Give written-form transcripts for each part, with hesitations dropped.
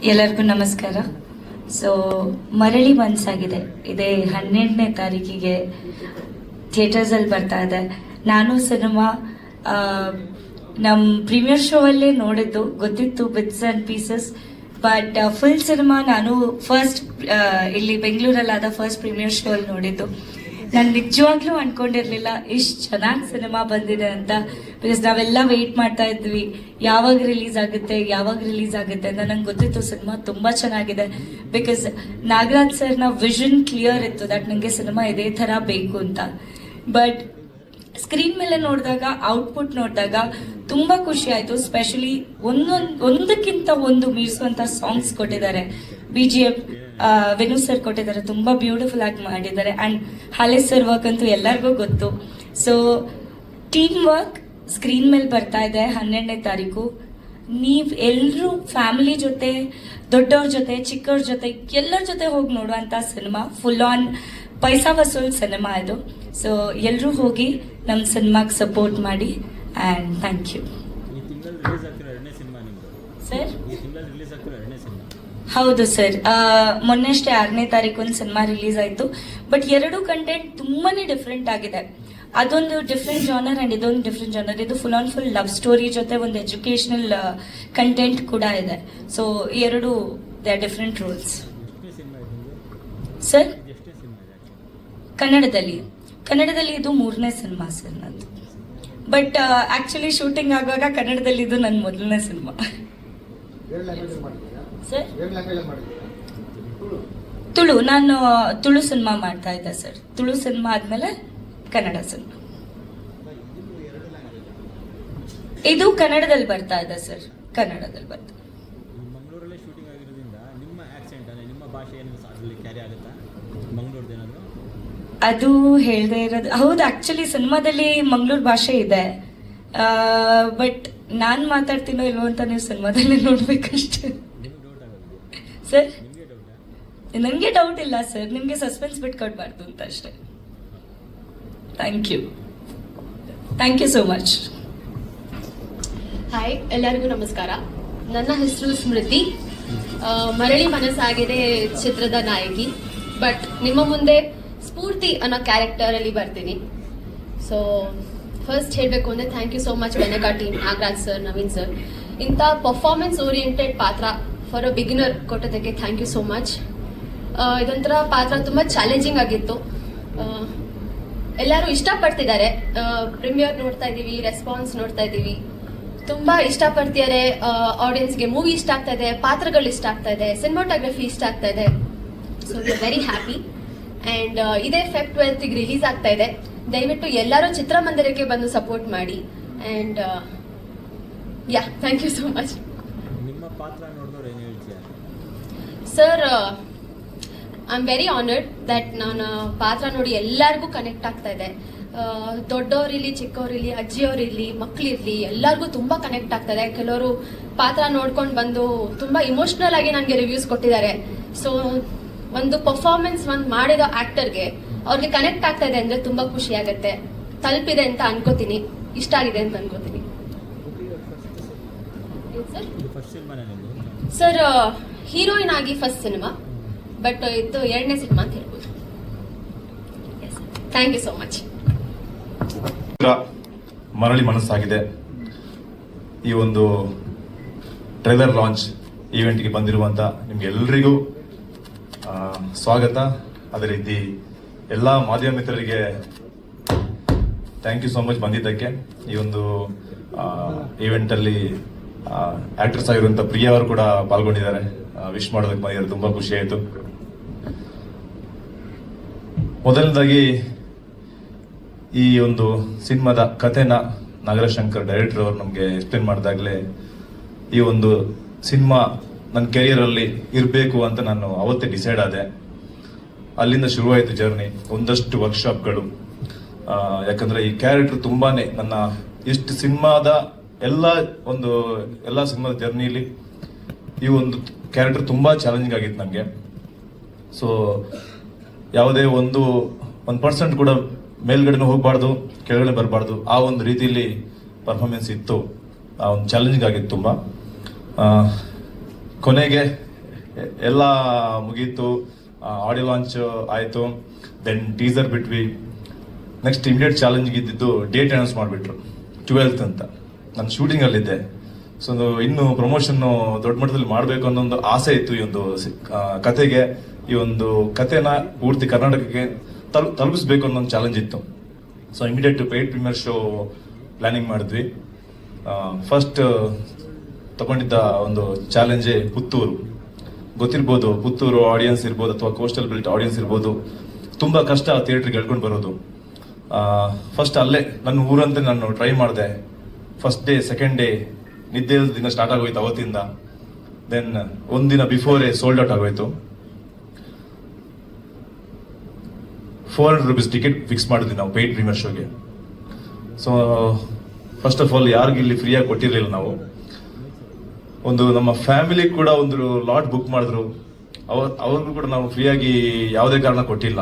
ಎಲ್ಲರಿಗೂ ನಮಸ್ಕಾರ. ಸೊ ಮರಳಿ ಮನಸ್ಸಾಗಿದೆ ಇದೇ 12ನೇ ತಾರೀಕಿಗೆ ಥಿಯೇಟರ್ಸಲ್ಲಿ ಬರ್ತಾ ಇದೆ. ನಾನು ಸಿನಿಮಾ ನಮ್ಮ ಪ್ರೀಮಿಯರ್ ಶೋ ಅಲ್ಲೇ ನೋಡಿದ್ದು, ಗೊತ್ತಿತ್ತು bits and pieces. But full cinema ನಾನು ಫಸ್ಟ್ ಇಲ್ಲಿ ಬೆಂಗಳೂರಲ್ಲಾದ ಫಸ್ಟ್ ಪ್ರೀಮಿಯರ್ ಶೋ ಅಲ್ಲಿ ನೋಡಿದ್ದು. ನಾನು ನಿಜವಾಗ್ಲೂ ಅನ್ಕೊಂಡಿರ್ಲಿಲ್ಲ ಇಷ್ಟು ಚೆನ್ನಾಗಿ ಸಿನಿಮಾ ಬಂದಿದೆ ಅಂತ. ಬಿಕಾಸ್ ನಾವೆಲ್ಲ ವೆಯ್ಟ್ ಮಾಡ್ತಾ ಇದ್ವಿ ಯಾವಾಗ ರಿಲೀಸ್ ಆಗುತ್ತೆ ಅಂತ. ನಂಗೆ ಗೊತ್ತಿತ್ತು ಸಿನಿಮಾ ತುಂಬ ಚೆನ್ನಾಗಿದೆ. ಬಿಕಾಸ್ ನಾಗರಾಜ್ ಸರ್ನ ವಿಷನ್ ಕ್ಲಿಯರ್ ಇತ್ತು ದಟ್ ನನಗೆ ಸಿನಿಮಾ ಇದೇ ಥರ ಬೇಕು ಅಂತ. ಬಟ್ ಸ್ಕ್ರೀನ್ ಮೇಲೆ ನೋಡಿದಾಗ, ಔಟ್ಪುಟ್ ನೋಡಿದಾಗ ತುಂಬ ಖುಷಿ ಆಯಿತು. ಸ್ಪೆಷಲಿ ಒಂದಕ್ಕಿಂತ ಒಂದು ಮೀರಿಸುವಂಥ ಸಾಂಗ್ಸ್ ಕೊಟ್ಟಿದ್ದಾರೆ. BGM ವೆನು ಸರ್ ಕೊಟ್ಟಿದ್ದಾರೆ, ತುಂಬ ಬ್ಯೂಟಿಫುಲ್ ಆಗಿ ಮಾಡಿದ್ದಾರೆ. ಆ್ಯಂಡ್ ಹಾಲೆ ಸರ್ ವರ್ಕ್ ಅಂತೂ ಎಲ್ಲರಿಗೂ ಗೊತ್ತು. ಸೊ ಟೀಮ್ ವರ್ಕ್ ಸ್ಕ್ರೀನ್ ಮೇಲೆ ಬರ್ತಾ ಇದೆ 12ನೇ ತಾರೀಕು. ನೀವು ಎಲ್ಲರೂ ಫ್ಯಾಮಿಲಿ ಜೊತೆ, ದೊಡ್ಡವ್ರ ಜೊತೆ, ಚಿಕ್ಕವ್ರ ಜೊತೆ, ಎಲ್ಲರ ಜೊತೆ ಹೋಗಿ ನೋಡುವಂಥ ಸಿನಿಮಾ. ಫುಲ್ ಆನ್ ಪೈಸಾ ವಸೂಲ್ ಸಿನಿಮಾ ಇದು. ಸೊ ಎಲ್ಲರೂ ಹೋಗಿ ನಮ್ಮ ಸಿನಿಮಾಗೆ ಸಪೋರ್ಟ್ ಮಾಡಿ. And thank you sir. ಹೌದು ಸರ್, ಮೊನ್ನೆಷ್ಟೇ 6ನೇ ತಾರೀಕು ಒಂದು ಸಿನಿಮಾ ರಿಲೀಸ್ ಆಯಿತು. ಬಟ್ ಎರಡು ಕಂಟೆಂಟ್ ತುಂಬಾ ಡಿಫ್ರೆಂಟ್ ಆಗಿದೆ. ಅದೊಂದು ಡಿಫ್ರೆಂಟ್ ಜಾನರ್ ಆ್ಯಂಡ್ ಇದೊಂದು ಡಿಫ್ರೆಂಟ್ ಜಾನರ್. ಇದು full on full love story ಜೊತೆ ಒಂದು ಎಜುಕೇಷನಲ್ ಕಂಟೆಂಟ್ ಕೂಡ ಇದೆ. ಸೊ ಎರಡು they are different roles. Sir ಕನ್ನಡದಲ್ಲಿ ಇದು 3ನೇ ಸಿನಿಮಾ ಸರ್ ನಂದು. ಬಟ್ ಆಕ್ಚುಲಿ ಶೂಟಿಂಗ್ ಆಗುವಾಗ ಕನ್ನಡದಲ್ಲಿ ಇದು ನನ್ನ ಮೊದಲನೇ ಸಿನಿಮಾ ಸರ್. ನಾನು ತುಳು ಸಿನಿಮಾ ಮಾಡ್ತಾ ಇದ್ದೆ ಸರ್. ತುಳು ಸಿನಿಮಾ ಆದ್ಮೇಲೆ ಕನ್ನಡ ಸಿನಿಮಾ. ಇದು ಕನ್ನಡದಲ್ಲಿ ಬರ್ತಾ ಇದೆ ಸರ್, ಕನ್ನಡದಲ್ಲಿ ಬರ್ತಾ. ಮಂಗಳೂರಲ್ಲೇ ಶೂಟಿಂಗ್ ಆಗಿರೋದ್ರಿಂದ ನಿಮ್ಮ ಆಕ್ಸೆಂಟ್ ಅಂದರೆ ನಿಮ್ಮ ಭಾಷೆ ಏನು ಅದರಲ್ಲಿ ಕ್ಯಾರಿ ಆಗುತ್ತಾ ಮಂಗಳೂರದೇನಾದರೂ? ಅದು ಹೇಳದೇ ಇರೋದು ಹೌದು. ಆಕ್ಚುಲಿ ಸಿನಿಮಾದಲ್ಲಿ ಮಂಗಳೂರು ಭಾಷೆ ಇದೆ. ಬಟ್ ನಾನು ಮಾತಾಡ್ತೀನೋ ಇಲ್ವೋ ಅಂತ ನೀವು ಸಿನಿಮಾದಲ್ಲಿ ನೋಡ್ಬೇಕಷ್ಟೇ ಸರ್. ನನಗೆ ಡೌಟ್ ಇಲ್ಲ ಸರ್, ನಿಮಗೆ ಸಸ್ಪೆನ್ಸ್ ಬಿಟ್ಟು ಕೊಡಬಾರ್ದು ಅಂತ ಅಷ್ಟೇ. Thank you so much. Hi, ಎಲ್ಲರಿಗೂ ನಮಸ್ಕಾರ. ನನ್ನ ಹೆಸರು ಸ್ಮೃತಿ. ಮರಳಿ ಮನಸ್ಸಾಗಿದೆ ಚಿತ್ರದ ನಾಯಕಿ. ಬಟ್ ನಿಮ್ಮ ಮುಂದೆ ಸ್ಫೂರ್ತಿ ಅನ್ನೋ ಕ್ಯಾರೆಕ್ಟರ್ ಅಲ್ಲಿ ಬರ್ತೀನಿ. ಸೊ ಫಸ್ಟ್ ಹೇಳಬೇಕು ಅಂದರೆ ಥ್ಯಾಂಕ್ ಯು ಸೋ ಮಚ್ ಬೆನೆಗಾ team, Nagaraj sir, Naveen sir. ಇಂಥ ಪರ್ಫಾರ್ಮೆನ್ಸ್ ಓರಿಯೆಂಟೆಡ್ ಪಾತ್ರ ಫಾರ್ ಅ ಬಿಗಿನರ್ ಕೊಟ್ಟೋದಕ್ಕೆ ಥ್ಯಾಂಕ್ ಯು ಸೋ ಮಚ್. ಇದೊಂಥರ ಪಾತ್ರ ತುಂಬ ಚಾಲೆಂಜಿಂಗ್ ಆಗಿತ್ತು. ಎಲ್ಲರೂ ಇಷ್ಟಪಡ್ತಿದ್ದಾರೆ. ಪ್ರೀಮಿಯರ್ ನೋಡ್ತಾ ಇದ್ದೀವಿ, ರೆಸ್ಪಾನ್ಸ್ ನೋಡ್ತಾ ಇದ್ದೀವಿ, ತುಂಬ ಇಷ್ಟಪಡ್ತಿದ್ದಾರೆ. ಆಡಿಯನ್ಸ್ಗೆ ಮೂವಿ ಇಷ್ಟ ಆಗ್ತಾ ಇದೆ, ಪಾತ್ರಗಳು ಇಷ್ಟ ಆಗ್ತಾ ಇದೆ, ಸಿನಿಮಾಟೋಗ್ರಫಿ ಇಷ್ಟ ಆಗ್ತಾ ಇದೆ. So we are very happy. And ಇದೇ ಫೆಬ್ 12ಗೆ ರಿಲೀಸ್ ಆಗ್ತಾ ಇದೆ. ದಯವಿಟ್ಟು ಎಲ್ಲರೂ ಚಿತ್ರಮಂದಿರಕ್ಕೆ ಬಂದು ಸಪೋರ್ಟ್ ಮಾಡಿ. And thank you so much. ನಿಮ್ಮ ಪಾತ್ರ ನೋಡಿದವರು ಏನು ಹೇಳ್ತೀರಾ sir? I am very honoured that ನಾನು ಪಾತ್ರ ನೋಡಿ ಎಲ್ಲರಿಗೂ ಕನೆಕ್ಟ್ ಆಗ್ತಾ ಇದೆ. ದೊಡ್ಡವರಿರಲಿ, ಚಿಕ್ಕವರಿರಲಿ, ಅಜ್ಜಿಯವರಿರಲಿ, ಮಕ್ಕಳಿರಲಿ, ಎಲ್ಲರಿಗೂ ತುಂಬ ಕನೆಕ್ಟ್ ಆಗ್ತಾ ಇದೆ. ಕೆಲವರು ಪಾತ್ರ ನೋಡ್ಕೊಂಡು ಬಂದು ತುಂಬ ಇಮೋಷ್ನಲ್ ಆಗಿ ನನಗೆ ರಿವ್ಯೂಸ್ ಕೊಟ್ಟಿದ್ದಾರೆ. ಸೊ ಒಂದು ಪರ್ಫಾರ್ಮೆನ್ಸ್ ಮಾಡಿದ ಆಕ್ಟರ್ಗೆ ಅವ್ರಿಗೆ ಕನೆಕ್ಟ್ ಆಗ್ತಾ ಇದೆ ಅಂದರೆ ತುಂಬ ಖುಷಿ ಆಗುತ್ತೆ. ತಲುಪಿದೆ ಅಂತ ಅನ್ಕೋತೀನಿ, ಇಷ್ಟ ಆಗಿದೆ ಅಂತ ಅನ್ಕೋತೀನಿ. ಸರ್ ಹೀರೋಯಿನ್ ಆಗಿ ಫಸ್ಟ್ ಸಿನಿಮಾ, ಬಟ್ ಇದು 2ನೇ ಸಿನಿಮಾ ಅಂತ ಹೇಳ್ಬೋದು. Thank you so much. Marali Manasagide ಈ ಒಂದು ಟ್ರೈಲರ್ ಲಾಂಚ್ ಈವೆಂಟ್ಗೆ ಬಂದಿರುವಂತ ನಿಮ್ಗೆಲ್ಲರಿಗೂ ಸ್ವಾಗತ. ಅದೇ ರೀತಿ ಎಲ್ಲ ಮಾಧ್ಯಮ ಮಿತ್ರರಿಗೆ ಥ್ಯಾಂಕ್ ಯು ಸೋ ಮಚ್ ಬಂದಿದ್ದಕ್ಕೆ. ಈ ಒಂದು ಈವೆಂಟ್ ಅಲ್ಲಿ ಆಕ್ಟರ್ಸ್ ಆಗಿರುವಂತ ಪ್ರಿಯಾ ಅವರು ಕೂಡ ಪಾಲ್ಗೊಂಡಿದ್ದಾರೆ. ವಿಶ್ ಮಾಡೋದಕ್ಕೆ ಬಂದಿದ್ದಾರೆ, ತುಂಬಾ ಖುಷಿ ಆಯಿತು. ಮೊದಲನೇದಾಗಿ ಈ ಒಂದು ಸಿನಿಮಾದ ಕಥೆನ ನಾಗರಶಂಕರ್ ಡೈರೆಕ್ಟರ್ ಅವರು ನಮಗೆ ಎಕ್ಸ್ಪ್ಲೇನ್ ಮಾಡಿದಾಗಲೇ ಈ ಒಂದು ಸಿನಿಮಾ ನನ್ನ ಕೆರಿಯರ್ ಅಲ್ಲಿ ಇರಬೇಕು ಅಂತ ನಾನು ಅವತ್ತೇ ಡಿಸೈಡ್ ಆದೆ. ಅಲ್ಲಿಂದ ಶುರುವಾಯಿತು ಜರ್ನಿ. ಒಂದಷ್ಟು ವರ್ಕ್ಶಾಪ್ಗಳು, ಯಾಕಂದ್ರೆ ಈ ಕ್ಯಾರೆಕ್ಟರ್ ತುಂಬಾನೇ ನನ್ನ ಇಷ್ಟು ಸಿನಿಮಾದ ಎಲ್ಲ ಸಿನಿಮಾದ ಜರ್ನಿಲಿ ಈ ಒಂದು ಕ್ಯಾರೆಕ್ಟರ್ ತುಂಬಾ ಚಾಲೆಂಜಿಂಗ್ ಆಗಿತ್ತು ನನಗೆ. ಸೊ ಯಾವುದೇ 1% ಕೂಡ ಮೇಲ್ಗಡೆನೂ ಹೋಗಬಾರ್ದು, ಕೆಳಗಡೆ ಬರಬಾರ್ದು, ಆ ಒಂದು ರೀತಿಯಲ್ಲಿ ಪರ್ಫಾರ್ಮೆನ್ಸ್ ಇತ್ತು. ಆ ಒಂದು ಚಾಲೆಂಜಿಂಗ್ ಆಗಿತ್ತು ತುಂಬ. ಕೊನೆಗೆ ಎಲ್ಲ ಮುಗೀತು, ಆಡಿಯೋ ಲಾಂಚ್ ಆಯಿತು, ದೆನ್ ಟೀಸರ್ ಬಿಟ್ವಿ. ನೆಕ್ಸ್ಟ್ ಇಮಿಡಿಯೇಟ್ ಚಾಲೆಂಜ್ ಇದ್ದಿದ್ದು ಡೇಟ್ ಅನೌನ್ಸ್ ಮಾಡಿಬಿಟ್ರು 12th ಅಂತ. ನಾನು ಶೂಟಿಂಗಲ್ಲಿದ್ದೆ. ಸೊ ಇನ್ನು ಪ್ರಮೋಷನ್ನು ದೊಡ್ಡ ಮಟ್ಟದಲ್ಲಿ ಮಾಡಬೇಕು ಅನ್ನೋ ಒಂದು ಆಸೆ ಇತ್ತು. ಈ ಒಂದು ಕತೆಗೆ, ಈ ಒಂದು ಕತೆನ ಪೂರ್ತಿ ಕರ್ನಾಟಕಕ್ಕೆ ತಲುಪಿಸ್ಬೇಕು ಅನ್ನೋ ಒಂದು ಚಾಲೆಂಜ್ ಇತ್ತು. So immediate paid premiere show planning ಮಾಡಿದ್ವಿ. ಫಸ್ಟ್ ತಗೊಂಡಿದ್ದ ಒಂದು ಚಾಲೆಂಜೇ ಪುತ್ತೂರು. ಗೊತ್ತಿರ್ಬೋದು, ಪುತ್ತೂರು ಆಡಿಯನ್ಸ್ ಇರ್ಬೋದು ಅಥವಾ ಕೋಸ್ಟಲ್ ಬೆಲ್ಟ್ ಆಡಿಯನ್ಸ್ ಇರ್ಬೋದು, ತುಂಬ ಕಷ್ಟ ಥಿಯೇಟ್ರಿಗೆ ಹೇಳ್ಕೊಂಡು ಬರೋದು. ಫಸ್ಟ್ ಅಲ್ಲೇ ನನ್ನ ಊರಂತೆ ನಾನು ಟ್ರೈ ಮಾಡಿದೆ. ಫಸ್ಟ್ ಡೇ, ಸೆಕೆಂಡ್ ಡೇ ನಿದ್ದೆ ದಿನ ಸ್ಟಾರ್ಟ್ ಆಗೋಯ್ತು ಅವತ್ತಿಂದ. ದೆನ್ ಒಂದಿನ ಬಿಫೋರೇ ಸೋಲ್ಡ್ ಔಟ್ ಆಗೋಯ್ತು. 400 rupees ಟಿಕೆಟ್ ಫಿಕ್ಸ್ ಮಾಡಿದ್ವಿ ನಾವು ಪೇಯ್ಡ್ ಪ್ರೀಮಿಯರ್ ಶೋಗೆ. ಸೊ ಫಸ್ಟ್ ಆಫ್ ಆಲ್ ಯಾರಿಗೂ ಇಲ್ಲಿ ಫ್ರೀಯಾಗಿ ಕೊಟ್ಟಿರಲಿಲ್ಲ ನಾವು. ಒಂದು ನಮ್ಮ ಫ್ಯಾಮಿಲಿ ಕೂಡ ಒಂದು ಲಾಟ್ ಬುಕ್ ಮಾಡಿದ್ರು, ಅವ್ರಿಗೂ ಕೂಡ ನಾವು ಫ್ರೀಯಾಗಿ ಯಾವುದೇ ಕಾರಣ ಕೊಟ್ಟಿಲ್ಲ.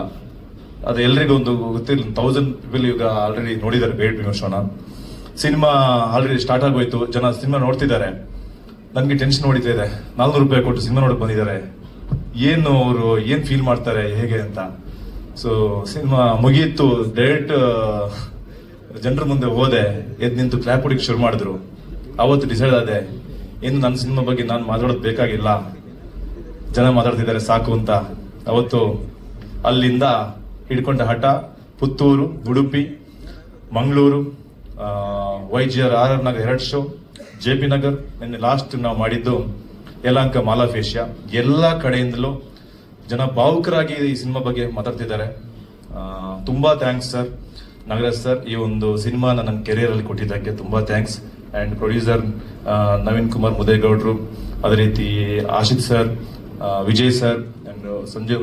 ಅದು ಎಲ್ರಿಗೂ ಒಂದು ಗೊತ್ತಿರಲಿಲ್ಲ. 1000 people ಈಗ ಆಲ್ರೆಡಿ ನೋಡಿದ್ದಾರೆ ಪೇಯ್ಡ್ ಪ್ರೀಮಿಯರ್ ಶೋನ. ಸಿನಿಮಾ ಆಲ್ರೆಡಿ ಸ್ಟಾರ್ಟ್ ಆಗೋಯ್ತು, ಜನ ಸಿನಿಮಾ ನೋಡ್ತಿದ್ದಾರೆ. ನನಗೆ ಟೆನ್ಷನ್ ಹೊಡಿತಾ ಇದೆ, 400 ರೂಪಾಯಿ ಕೊಟ್ಟು ಸಿನಿಮಾ ನೋಡಕ್ ಬಂದಿದ್ದಾರೆ, ಏನು ಅವರು ಏನು ಫೀಲ್ ಮಾಡ್ತಾರೆ ಹೇಗೆ ಅಂತ. ಸೊ ಸಿನಿಮಾ ಮುಗಿಯಿತು, ಡೈರೆಕ್ಟ್ ಜನರ ಮುಂದೆ ಹೋದೆ, ಎದ್ದು ನಿಂತು ಕ್ಲಾಪ್ ಹೊಡಿಕ್ ಶುರು ಮಾಡಿದ್ರು. ಅವತ್ತು ಡಿಸೈಡ್ ಆದೆ, ಇನ್ನು ನನ್ನ ಸಿನಿಮಾ ಬಗ್ಗೆ ನಾನು ಮಾತಾಡೋದು ಬೇಕಾಗಿಲ್ಲ, ಜನ ಮಾತಾಡ್ತಿದ್ದಾರೆ ಸಾಕು ಅಂತ. ಅವತ್ತು ಅಲ್ಲಿಂದ ಹಿಡ್ಕೊಂಡ ಹಠ Puttur, Udupi, Mangaluru, YGR Nagar 2 show, JP Nagar, ನಿನ್ನೆ ಲಾಸ್ಟ್ ನಾವು ಮಾಡಿದ್ದು ಯಲಹಂಕ ಮಾಲಾಫೇಶಿಯಾ. ಎಲ್ಲ ಕಡೆಯಿಂದಲೂ ಜನ ಭಾವುಕರಾಗಿ ಈ ಸಿನಿಮಾ ಬಗ್ಗೆ ಮಾತಾಡ್ತಿದ್ದಾರೆ. ತುಂಬಾ ಥ್ಯಾಂಕ್ಸ್ ಸರ್, ನಾಗರಾಜ್ ಸರ್, ಈ ಒಂದು ಸಿನಿಮಾನ ನನ್ನ ಕೆರಿಯರ್ ಅಲ್ಲಿ ಕೊಟ್ಟಿದ್ದಕ್ಕೆ ತುಂಬಾ thanks. And producer Naveen Kumar ಮುದೇಗೌಡರು, ಅದೇ ರೀತಿ Ashith sir, Vijay sir and Sanjay,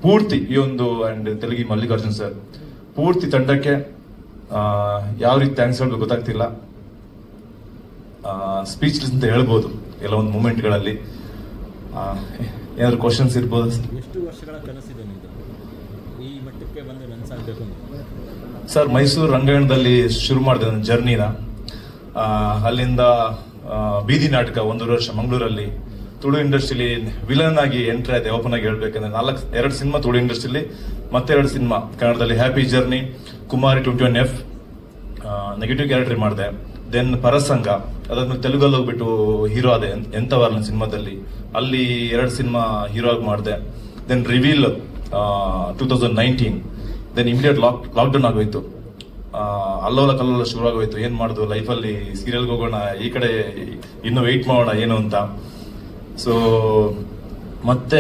ಪೂರ್ತಿ ಈ ಒಂದು ಅಂಡ್ ತೆಲುಗಿ ಮಲ್ಲಿಕಾರ್ಜುನ್ ಸರ್, ಪೂರ್ತಿ ತಂಡಕ್ಕೆ ಯಾವ ರೀತಿ ಥ್ಯಾಂಕ್ಸ್ ಹೇಳ್ಬೇಕು ಗೊತ್ತಾಗ್ತಿಲ್ಲ. ಸ್ಪೀಚ್ಲೆಸ್ ಅಂತ ಹೇಳ್ಬೋದು ಎಲ್ಲ ಒಂದು ಮೂಮೆಂಟ್ಗಳಲ್ಲಿ. ಏನಾದ್ರು ಕ್ವಶನ್ಸ್ ಇರ್ಬೋದು? ಎಷ್ಟು ವರ್ಷಗಳ ಕನಸಿದೆ ನಿಮ್ದು ಈ ಮಟ್ಟಕ್ಕೆ ಬಂದು ನನಸಾಗಬೇಕು ಅಂತ? ಸರ್, ಮೈಸೂರು ರಂಗಾಯಣದಲ್ಲಿ ಶುರು ಮಾಡಿದೆ ನನ್ನ ಜರ್ನಿನ. ಅಲ್ಲಿಂದ ಬೀದಿ ನಾಟಕ 1 ವರ್ಷ ಮಂಗಳೂರಲ್ಲಿ, ತುಳು ಇಂಡಸ್ಟ್ರಿಲಿ ವಿಲನ್ ಆಗಿ ಎಂಟ್ರಿ ಆಯ್ತು. ಓಪನ್ ಆಗಿ ಹೇಳ್ಬೇಕಂದ್ರೆ 2 ಸಿನಿಮಾ ತುಳು ಇಂಡಸ್ಟ್ರಿಲಿ, ಮತ್ತೆ 2 ಸಿನಿಮಾ ಕನ್ನಡದಲ್ಲಿ. ಹ್ಯಾಪಿ ಜರ್ನಿ, ಕುಮಾರಿ 21F ನೆಗೆಟಿವ್ ಕ್ಯಾರೆಕ್ಟರ್ ಮಾಡಿದೆ. ದೆನ್ ಪರಸಂಗ, ಅದಾದ್ಮೇಲೆ ತೆಲುಗಲ್ಲಿ ಹೋಗ್ಬಿಟ್ಟು ಹೀರೋ ಆದೆ ಎಂತವಾರ್ನ ಸಿನಿಮಾದಲ್ಲಿ, ಅಲ್ಲಿ 2 ಸಿನಿಮಾ ಹೀರೋ ಆಗಿ ಮಾಡಿದೆ. Then reveal 2019. Then immediate lockdown ಆಗೋಯ್ತು. ಅಲ್ಲೋಲ ಕಲ್ಲೋಲ ಶುರು ಆಗೋಯ್ತು. ಏನ್ ಮಾಡುದು ಲೈಫಲ್ಲಿ, ಸೀರಿಯಲ್ಗೆ ಹೋಗೋಣ, ಈ ಕಡೆ ಇನ್ನು ವೆಯ್ಟ್ ಮಾಡೋಣ ಏನು ಅಂತ. ಸೊ ಮತ್ತೆ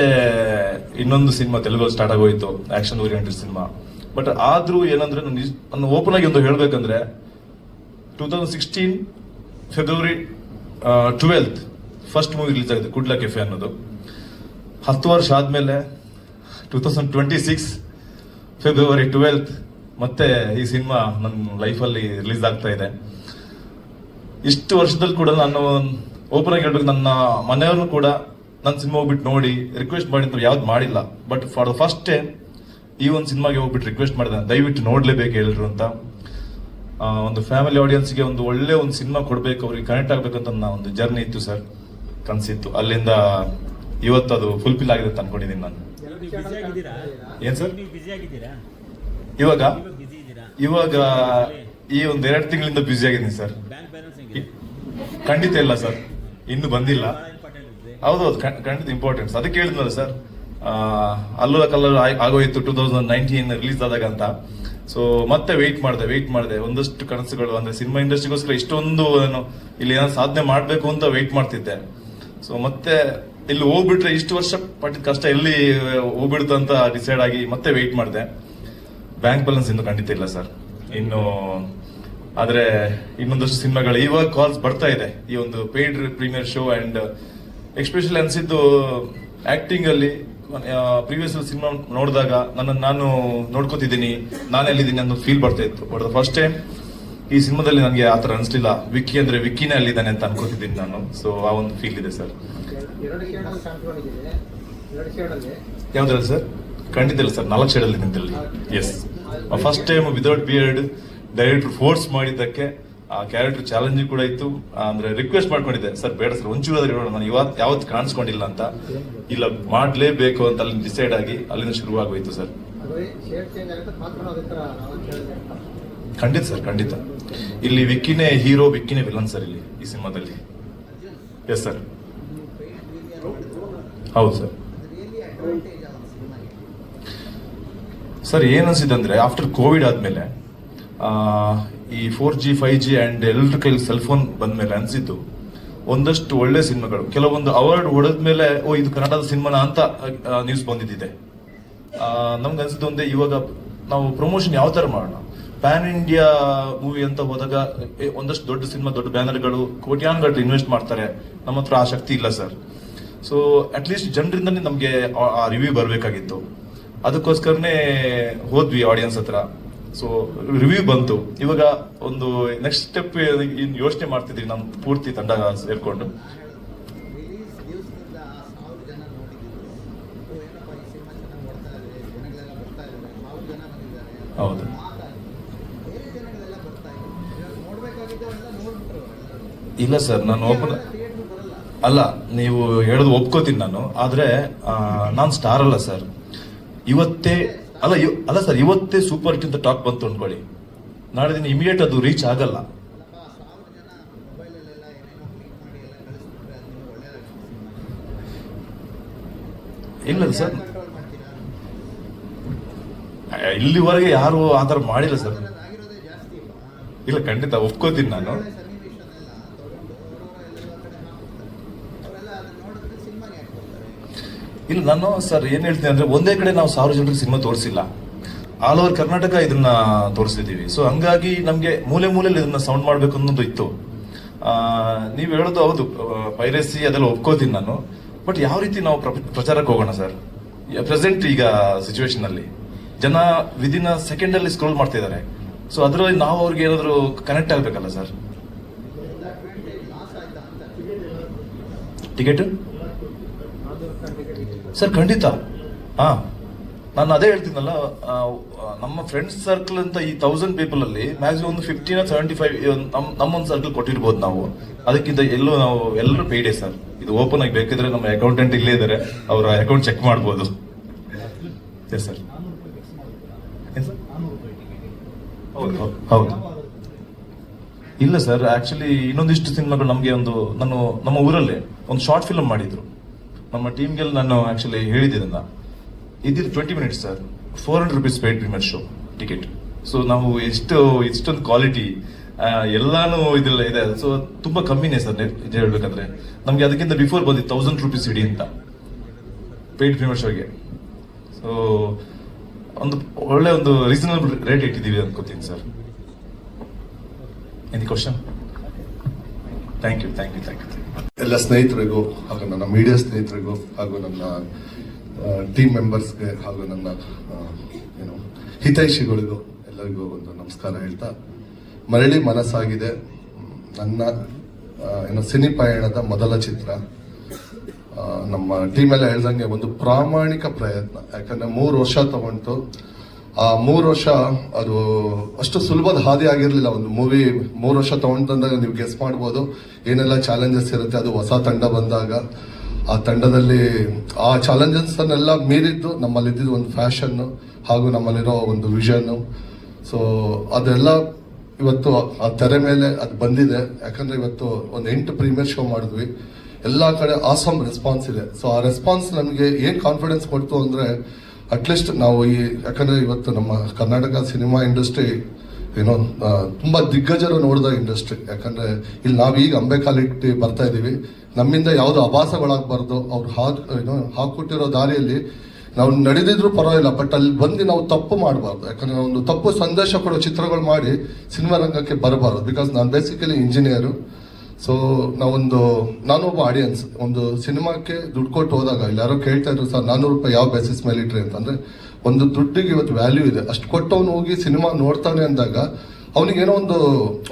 ಇನ್ನೊಂದು ಸಿನಿಮಾ ತೆಲುಗಲ್ಲಿ ಸ್ಟಾರ್ಟ್ ಆಗೋಯ್ತು, ಆಕ್ಷನ್ ಓರಿಯೆಂಟೆಡ್ ಸಿನಿಮಾ. ಬಟ್ ಆದ್ರೂ ಏನಂದ್ರೆ ನಾನು ಓಪನ್ ಆಗಿ ಒಂದು ಹೇಳ್ಬೇಕಂದ್ರೆ 2016 February 12th first movie release ಆಗಿದೆ, ಕುಡ್ಲ ಕೆಫೆ ಅನ್ನೋದು. 10 ವರ್ಷ ಆದ್ಮೇಲೆ 2026 February 12th ಮತ್ತೆ ಈ ಸಿನಿಮಾ ನನ್ನ ಲೈಫಲ್ಲಿ ರಿಲೀಸ್ ಆಗ್ತಾ ಇದೆ. ಇಷ್ಟು ವರ್ಷದಲ್ಲಿ ಕೂಡ ನಾನು ಓಪನ್ ಆಗಿ ಹೇಳ್ಬೇಕು, ನನ್ನ ಮನೆಯವ್ರನ್ನು ಕೂಡ ನನ್ನ ಸಿನಿಮಾ ಹೋಗ್ಬಿಟ್ಟು ನೋಡಿ ರಿಕ್ವೆಸ್ಟ್ ಮಾಡಿದ್ರು, ಯಾವ್ದು ಮಾಡಿಲ್ಲ. But for the first time ಈ ಒಂದು ಸಿನಿಮಾಗೆ ಹೋಗ್ಬಿಟ್ಟು ರಿಕ್ವೆಸ್ಟ್ ಮಾಡಿದೆ, ದಯವಿಟ್ಟು ನೋಡ್ಲೇಬೇಕು ಎಲ್ಲರೂ ಅಂತ. ಒಂದು ಫ್ಯಾಮಿಲಿ ಆಡಿಯನ್ಸ್ಗೆ ಒಂದು ಒಳ್ಳೆ ಒಂದು ಸಿನಿಮಾ ಕೊಡ್ಬೇಕು, ಅವ್ರಿಗೆ ಕನೆಕ್ಟ್ ಆಗ್ಬೇಕಂತ ನನ್ನ ಒಂದು ಜರ್ನಿ ಇತ್ತು ಸರ್, ಕನಸಿತ್ತು. ಅಲ್ಲಿಂದ ಇವತ್ತು ಅದು ಫುಲ್ಫಿಲ್ ಆಗಿದೆ ಅಂತ ಅನ್ಕೊಂಡಿದ್ದೀನಿ ನಾನು. ಏನ್ ಸರ್ ಬಿಸಿ ಆಗಿದ್ದೀರಾ ಇವಾಗ? ಬಿಸಿ ಇದ್ದೀರಾ ಇವಾಗ ಈ ಒಂದು 2 ತಿಂಗಳಿಂದ ಬ್ಯುಸಿ ಆಗಿದ್ದೀನಿ ಸರ್. ಬ್ಯಾಂಕ್ ಬ್ಯಾಲೆನ್ಸ್ ಹೆಂಗಿದೆ? ಖಂಡಿತ ಇಲ್ಲ ಸರ್, ಇನ್ನು ಬಂದಿಲ್ಲ. ಬಹಳ ಇಂಪಾರ್ಟೆಂಟ್ ಇದೆ. ಹೌದೌದು, ಖಂಡಿತ ಇಂಪಾರ್ಟೆಂಟ್. ಅದಕ್ಕೆ ಹೇಳಿದ್ನಲ್ಲ ಸರ್, ಅಲ್ಲೂ ಕಲ್ಲರ್ ಆಗೋಯ್ತು 2019 ರಿಲೀಸ್ ಆದಾಗ ಅಂತ. ಸೊ ಮತ್ತೆ ವೆಯ್ಟ್ ಮಾಡಿದೆ. ಒಂದಷ್ಟು ಕನಸುಗಳು, ಅಂದ್ರೆ ಸಿನಿಮಾ ಇಂಡಸ್ಟ್ರಿಗೋಸ್ಕರ ಇಷ್ಟೊಂದು ನಾನು ಇಲ್ಲಿ ಏನಾದ್ರು ಸಾಧನೆ ಮಾಡಬೇಕು ಅಂತ ವೆಯ್ಟ್ ಮಾಡ್ತಿದ್ದೆ. ಸೊ ಮತ್ತೆ ಇಲ್ಲಿ ಹೋಗ್ಬಿಟ್ರೆ ಇಷ್ಟು ವರ್ಷ ಪಟ್ಟಿದ ಕಷ್ಟ ಎಲ್ಲಿ ಹೋಗ್ಬಿಡುತ್ತೆ ಅಂತ ಡಿಸೈಡ್ ಆಗಿ ಮತ್ತೆ ವೆಯ್ಟ್ ಮಾಡಿದೆ. ಬ್ಯಾಂಕ್ ಬ್ಯಾಲೆನ್ಸ್ ಇನ್ನು ಖಂಡಿತ ಇಲ್ಲ ಸರ್ ಇನ್ನು. ಆದ್ರೆ ಇನ್ನೊಂದಷ್ಟು ಸಿನಿಮಾಗಳು ಇವಾಗ ಕಾಲ್ಸ್ ಬರ್ತಾ ಇದೆ, ಈ ಒಂದು paid premiere show. And especially ಅನ್ಸಿದ್ದು ಆಕ್ಟಿಂಗ್ ಅಲ್ಲಿ, ಪ್ರೀವಿಯಸ್ ಸಿನಿಮಾ ನೋಡಿದಾಗ ನಾನು ನೋಡ್ಕೋತಿದ್ದೀನಿ, ನಾನೆಲ್ಲಿದ್ದೀನಿ ಅನ್ನೋ ಫೀಲ್ ಬರ್ತಾ ಇತ್ತು. ಬಟ್ ಫಸ್ಟ್ ಟೈಮ್ ಈ ಸಿನಿಮಾದಲ್ಲಿ ನನಗೆ ಆತರ ಅನ್ಸ್ಲಿಲ್ಲ. ವಿಕ್ಕಿ ಅಂದ್ರೆ ವಿಕ್ಕಿನೇ ಅಲ್ಲಿದ್ದಾನೆ ಅಂತ ಅನ್ಕೋತಿದ್ದೀನಿ ನಾನು. ಸೊ ಆ ಒಂದು ಫೀಲ್ ಇದೆ ಸರ್. ಯಾವ್ದ್ರಲ್ಲಿ ಸರ್? ಖಂಡಿತ ಇಲ್ಲ ಸರ್, 4 ಶೇಡಲ್ಲಿ ನಿಂತಲ್ಲಿ. Yes, first time without beard director force ಮಾಡಿದ್ದಕ್ಕೆ ಆ ಕ್ಯಾರೆಕ್ಟರ್ ಚಾಲೆಂಜಿಂಗ್ ಕೂಡ ಇತ್ತು. ಅಂದ್ರೆ ರಿಕ್ವೆಸ್ಟ್ ಮಾಡ್ಕೊಂಡಿದ್ದೆ, ಸರ್ ಬೇಡ ಸರ್ ಒಂಚೂರಾದ್ರೆ ಹೇಳೋಣ, ನಾನು ಯಾವತ್ತು ಕಾಣಿಸ್ಕೊಂಡಿಲ್ಲ ಅಂತ. ಇಲ್ಲ ಮಾಡ್ಲೇಬೇಕು ಅಂತ ಅಲ್ಲಿ ಡಿಸೈಡ್ ಆಗಿ ಅಲ್ಲಿಂದ ಶುರುವಾಗೋಯ್ತು ಸರ್. ಖಂಡಿತ ಸರ್, ಖಂಡಿತ. ಇಲ್ಲಿ ವಿಕ್ಕಿನೇ ಹೀರೋ, ವಿಕ್ಕಿನೇ ವಿಲನ್ ಸರ್ ಇಲ್ಲಿ ಈ ಸಿನಿಮಾದಲ್ಲಿ. ಎಸ್ ಸರ್, ಹೌದು ಸರ್. ಸರ್ ಏನನ್ಸಿದಂದ್ರೆ ಆಫ್ಟರ್ ಕೋವಿಡ್ ಆದ್ಮೇಲೆ ಈ 4G 5G ಅಂಡ್ ಎಲ್ಲರ ಕೈಲಿ ಸೆಲ್ ಫೋನ್ ಬಂದ್ಮೇಲೆ ಅನ್ಸಿದ್ದು ಒಂದಷ್ಟು ಒಳ್ಳೆ ಸಿನಿಮಾಗಳು, ಕೆಲವೊಂದು ಅವಾರ್ಡ್ ಹೊಡೆದ್ಮೇಲೆ ಓ ಇದು ಕನ್ನಡದ ಸಿನಿಮಾನ ಅಂತ ನ್ಯೂಸ್ ಬಂದಿದ್ದಿದೆ. ನಮ್ಗೆ ಅನ್ಸಿದ್ದು ಒಂದೇ, ಇವಾಗ ನಾವು ಪ್ರಮೋಷನ್ ಯಾವ ತರ ಮಾಡೋಣ, ಪ್ಯಾನ್ ಇಂಡಿಯಾ ಮೂವಿ ಅಂತ ಹೋದಾಗ ಒಂದಷ್ಟು ದೊಡ್ಡ ಸಿನಿಮಾ, ದೊಡ್ಡ ಬ್ಯಾನರ್ಗಳು ಕೋಟ್ಯಾಂಗಟ್ಟು ಇನ್ವೆಸ್ಟ್ ಮಾಡ್ತಾರೆ. ನಮ್ಮ ಹತ್ರ ಆ ಶಕ್ತಿ ಇಲ್ಲ ಸರ್. ಸೊ ಅಟ್ಲೀಸ್ಟ್ ಜನರಿಂದನೇ ನಮಗೆ ಆ ರಿವ್ಯೂ ಬರಬೇಕಾಗಿತ್ತು. ಅದಕ್ಕೋಸ್ಕರನೇ ಹೋದ್ವಿ ಆಡಿಯನ್ಸ್ ಹತ್ರ. ಸೊ ರಿವ್ಯೂ ಬಂತು. ಇವಾಗ ಒಂದು ನೆಕ್ಸ್ಟ್ ಸ್ಟೆಪ್ ಯೋಚನೆ ಮಾಡ್ತಿದ್ವಿ ನಮ್ಮ ಪೂರ್ತಿ ತಂಡ ಸೇರ್ಕೊಂಡು. ಹೌದು. ಇಲ್ಲ ಸರ್, ನಾನು ಓಪನ್ ಅಲ್ಲ, ನೀವು ಹೇಳೋದು ಒಪ್ಕೋತೀನಿ ನಾನು. ಆದ್ರೆ ನಾನು ಸ್ಟಾರ್ ಅಲ್ಲ ಸರ್. ಇವತ್ತೇ ಅಲ್ಲ ಸರ್, ಇವತ್ತೇ ಸೂಪರ್ ಹಿಟ್ ಅಂತ ಟಾಕ್ ಬಂತು ಅನ್ಕೊಳ್ಳಿ, ನಾಳೆ ದಿನ ಇಮಿಡಿಯೇಟ್ ಅದು ರೀಚ್ ಆಗಲ್ಲ. ಇಲ್ಲ ಸರ್, ಇಲ್ಲಿವರೆಗೆ ಯಾರು ಆತರ ಮಾಡಿಲ್ಲ ಸರ್. ಇಲ್ಲ ಖಂಡಿತ ಒಪ್ಕೋತೀನಿ ನಾನು. ಇಲ್ಲ ನಾನು ಸರ್ ಏನ್ ಹೇಳ್ತೀನಿ ಅಂದ್ರೆ, ಒಂದೇ ಕಡೆ ನಾವು 1000 ಜನರಿಗೆ ಸಿನಿಮಾ ತೋರಿಸಿಲ್ಲ, ಆಲ್ ಓವರ್ ಕರ್ನಾಟಕ ಇದನ್ನ ತೋರಿಸಿದೀವಿ. ಸೊ ಹಂಗಾಗಿ ನಮ್ಗೆ ಮೂಲೆ ಮೂಲೆಯಲ್ಲಿ ಇದನ್ನ ಸೌಂಡ್ ಮಾಡ್ಬೇಕು ಅನ್ನೋದು ಇತ್ತು. ನೀವ್ ಹೇಳೋದು ಹೌದು, ಪೈರಸಿ ಅದೆಲ್ಲ ಒಪ್ಕೋತೀನಿ ನಾನು. ಬಟ್ ಯಾವ ರೀತಿ ನಾವು ಪ್ರಚಾರಕ್ಕೆ ಹೋಗೋಣ ಸರ್? ಪ್ರೆಸೆಂಟ್ ಈಗ ಸಿಚುವೇಶನ್ ಅಲ್ಲಿ ಜನ ವಿದಿನ್ ಸೆಕೆಂಡ್ ಅಲ್ಲಿ ಸ್ಕ್ರೋಲ್ ಮಾಡ್ತಾ ಇದಾರೆ. ಸೊ ಅದರಲ್ಲಿ ನಾವು ಅವ್ರಿಗೆ ಏನಾದ್ರು ಕನೆಕ್ಟ್ ಆಗ್ಬೇಕಲ್ಲ ಸರ್. ಟಿಕೆಟ್ ಸರ್ ಖಂಡಿತ. ನಾನು ಅದೇ ಹೇಳ್ತೀನಲ್ಲ, ನಮ್ಮ ಫ್ರೆಂಡ್ಸ್ ಸರ್ಕಲ್ ಅಂತ ಈ 1000 ಪೀಪಲ್ ಅಲ್ಲಿ ಮ್ಯಾಕ್ಸಿಮಮ್ ಒಂದು 15 75 ನಮ್ಮೊಂದು ಸರ್ಕಲ್ ಕೊಟ್ಟಿರ್ಬೋದು ನಾವು. ಅದಕ್ಕಿಂತ ನಾವು ಎಲ್ಲರೂ ಪೇಯ್ಡೆ ಸರ್. ಇದು ಓಪನ್ ಆಗಿ ಬೇಕಿದ್ರೆ ನಮ್ಮ ಅಕೌಂಟೆಂಟ್ ಇಲ್ಲೇ ಇದ್ದಾರೆ, ಅವರ ಅಕೌಂಟ್ ಚೆಕ್ ಮಾಡ್ಬೋದು. Yes sir. ಹೌದು. ಇಲ್ಲ ಸರ್, ಆಕ್ಚುಲಿ ಇನ್ನೊಂದಿಷ್ಟು ಸಿನಿಮಾಗಳು ನಮಗೆ ನಮ್ಮ ಊರಲ್ಲೇ ಒಂದು ಶಾರ್ಟ್ ಫಿಲ್ಮ್ ಮಾಡಿದ್ರು. ನಮ್ಮ ಟೀಮ್ಗೆಲ್ಲ ನಾನು ಆಕ್ಚುಲಿ ಹೇಳಿದ್ದೆ, ಇದಿದ್ದು 20 minutes sir, 400 rupees paid premiere show ticket. So ನಾವು ಇಷ್ಟೊಂದು ಕ್ವಾಲಿಟಿ ಎಲ್ಲಾನು ಇದೆಲ್ಲ ಇದೆ. ಸೊ ತುಂಬಾ ಕಮ್ಮಿನೇ ಸರ್ ಇದು ಹೇಳ್ಬೇಕಂದ್ರೆ. ನಮ್ಗೆ ಅದಕ್ಕಿಂತ ಬಿಫೋರ್ ಬಂದಿದ್ದು 1000 rupees ಇಡಿ ಅಂತ ಪೇಯ್ಡ್ ಪ್ರೀಮಿಯರ್ ಶೋಗೆ. ಸೊ ಒಂದು ರೀಸನಬಲ್ ರೇಟ್ ಇಟ್ಟಿದ್ದೀವಿ ಅನ್ಕೋತೀನಿ sir. Any question? Thank you. ಎಲ್ಲ ಸ್ನೇಹಿತರಿಗೂ ಹಾಗೂ ನನ್ನ ಮೀಡಿಯಾ ಸ್ನೇಹಿತರಿಗೂ ಹಾಗೂ ನನ್ನ ಟೀಮ್ ಮೆಂಬರ್ಸ್ಗೆ ಹಾಗೂ ನನ್ನ ಹಿತೈಷಿಗಳಿಗೂ ಎಲ್ಲರಿಗೂ ಒಂದು ನಮಸ್ಕಾರ ಹೇಳ್ತಾ, ಮರಳಿ ಮನಸ್ಸಾಗಿದೆ ನನ್ನ ಸಿನಿ ಪಯಣದ ಮೊದಲ ಚಿತ್ರ. ನಮ್ಮ ಟೀಮ್ ಎಲ್ಲ ಹೇಳ್ದಂಗೆ ಒಂದು ಪ್ರಾಮಾಣಿಕ ಪ್ರಯತ್ನ. ಯಾಕಂದ್ರೆ 3 ವರ್ಷ ತಗೊಂಡು ಆ 3 ವರ್ಷ ಅದು ಅಷ್ಟು ಸುಲಭದ ಹಾದಿ ಆಗಿರ್ಲಿಲ್ಲ. ಒಂದು ಮೂವಿ 3 ವರ್ಷ ತಗೊಂಡಂದಾಗ ನೀವು ಗೆಸ್ ಮಾಡ್ಬೋದು ಏನೆಲ್ಲ ಚಾಲೆಂಜಸ್ ಇರುತ್ತೆ. ಅದು ಹೊಸ ತಂಡ ಬಂದಾಗ ಆ ತಂಡದಲ್ಲಿ ಆ ಚಾಲೆಂಜಸ್ ಅನ್ನೆಲ್ಲ ಮೀರಿದ್ದು ನಮ್ಮಲ್ಲಿದ್ದು ಒಂದು ಫ್ಯಾಷನ್ ಹಾಗೂ ನಮ್ಮಲ್ಲಿರೋ ಒಂದು ವಿಷನ್. ಸೊ ಅದೆಲ್ಲ ಇವತ್ತು ಆ ತೆರೆ ಮೇಲೆ ಅದು ಬಂದಿದೆ. ಯಾಕಂದ್ರೆ ಇವತ್ತು ಒಂದು 8 ಪ್ರೀಮಿಯರ್ ಶೋ ಮಾಡಿದ್ವಿ. ಎಲ್ಲ ಕಡೆ ಆಸಮ್ ರೆಸ್ಪಾನ್ಸ್ ಇದೆ. ಸೊ ಆ ರೆಸ್ಪಾನ್ಸ್ ನಮಗೆ ಏನ್ ಕಾನ್ಫಿಡೆನ್ಸ್ ಕೊಡ್ತು ಅಂದ್ರೆ, ಅಟ್ಲೀಸ್ಟ್ ನಾವು ಯಾಕಂದ್ರೆ ಇವತ್ತು ನಮ್ಮ ಕರ್ನಾಟಕ ಸಿನಿಮಾ ಇಂಡಸ್ಟ್ರಿ ತುಂಬಾ ದಿಗ್ಗಜರು ನೋಡಿದ ಇಂಡಸ್ಟ್ರಿ. ಯಾಕಂದ್ರೆ ಇಲ್ಲಿ ನಾವೀಗ ಅಂಬೆಕಾಲಿಟ್ಟು ಬರ್ತಾ ಇದೀವಿ. ನಮ್ಮಿಂದ ಯಾವ್ದು ಅಭಾಸಗಳಾಗಬಾರ್ದು. ಅವ್ರು ಹಾಕೊಟ್ಟಿರೋ ದಾರಿಯಲ್ಲಿ ನಾವು ನಡೆದಿದ್ರು ಪರವಾಗಿಲ್ಲ, ಬಟ್ ಅಲ್ಲಿ ಬಂದು ನಾವು ತಪ್ಪು ಮಾಡಬಾರ್ದು. ಯಾಕಂದ್ರೆ ಒಂದು ತಪ್ಪು ಸಂದೇಶ ಕೊಡೋ ಚಿತ್ರಗಳು ಮಾಡಿ ಸಿನಿಮಾ ರಂಗಕ್ಕೆ ಬರಬಾರ್ದು. ಬಿಕಾಸ್ ನಾನು ಬೇಸಿಕಲಿ ಇಂಜಿನಿಯರು. ಸೊ ನಾನು ಒಬ್ಬ ಆಡಿಯನ್ಸ್. ಒಂದು ಸಿನಿಮಾಕ್ಕೆ ದುಡ್ಡು ಕೊಟ್ಟು ಹೋದಾಗ ಇಲ್ಲಿ ಯಾರೋ ಕೇಳ್ತಾ ಇದ್ರು, ಸರ್ 400 ರೂಪಾಯಿ ಯಾವ ಬೇಸಿಸ್ ಮೇಲೆ ಇಟ್ರಿ ಅಂತಂದ್ರೆ, ಒಂದು ದುಡ್ಡಿಗೆ ಇವತ್ತು ವ್ಯಾಲ್ಯೂ ಇದೆ. ಅಷ್ಟು ಕೊಟ್ಟವನು ಹೋಗಿ ಸಿನಿಮಾ ನೋಡ್ತಾನೆ ಅಂದಾಗ ಅವನಿಗೇನೋ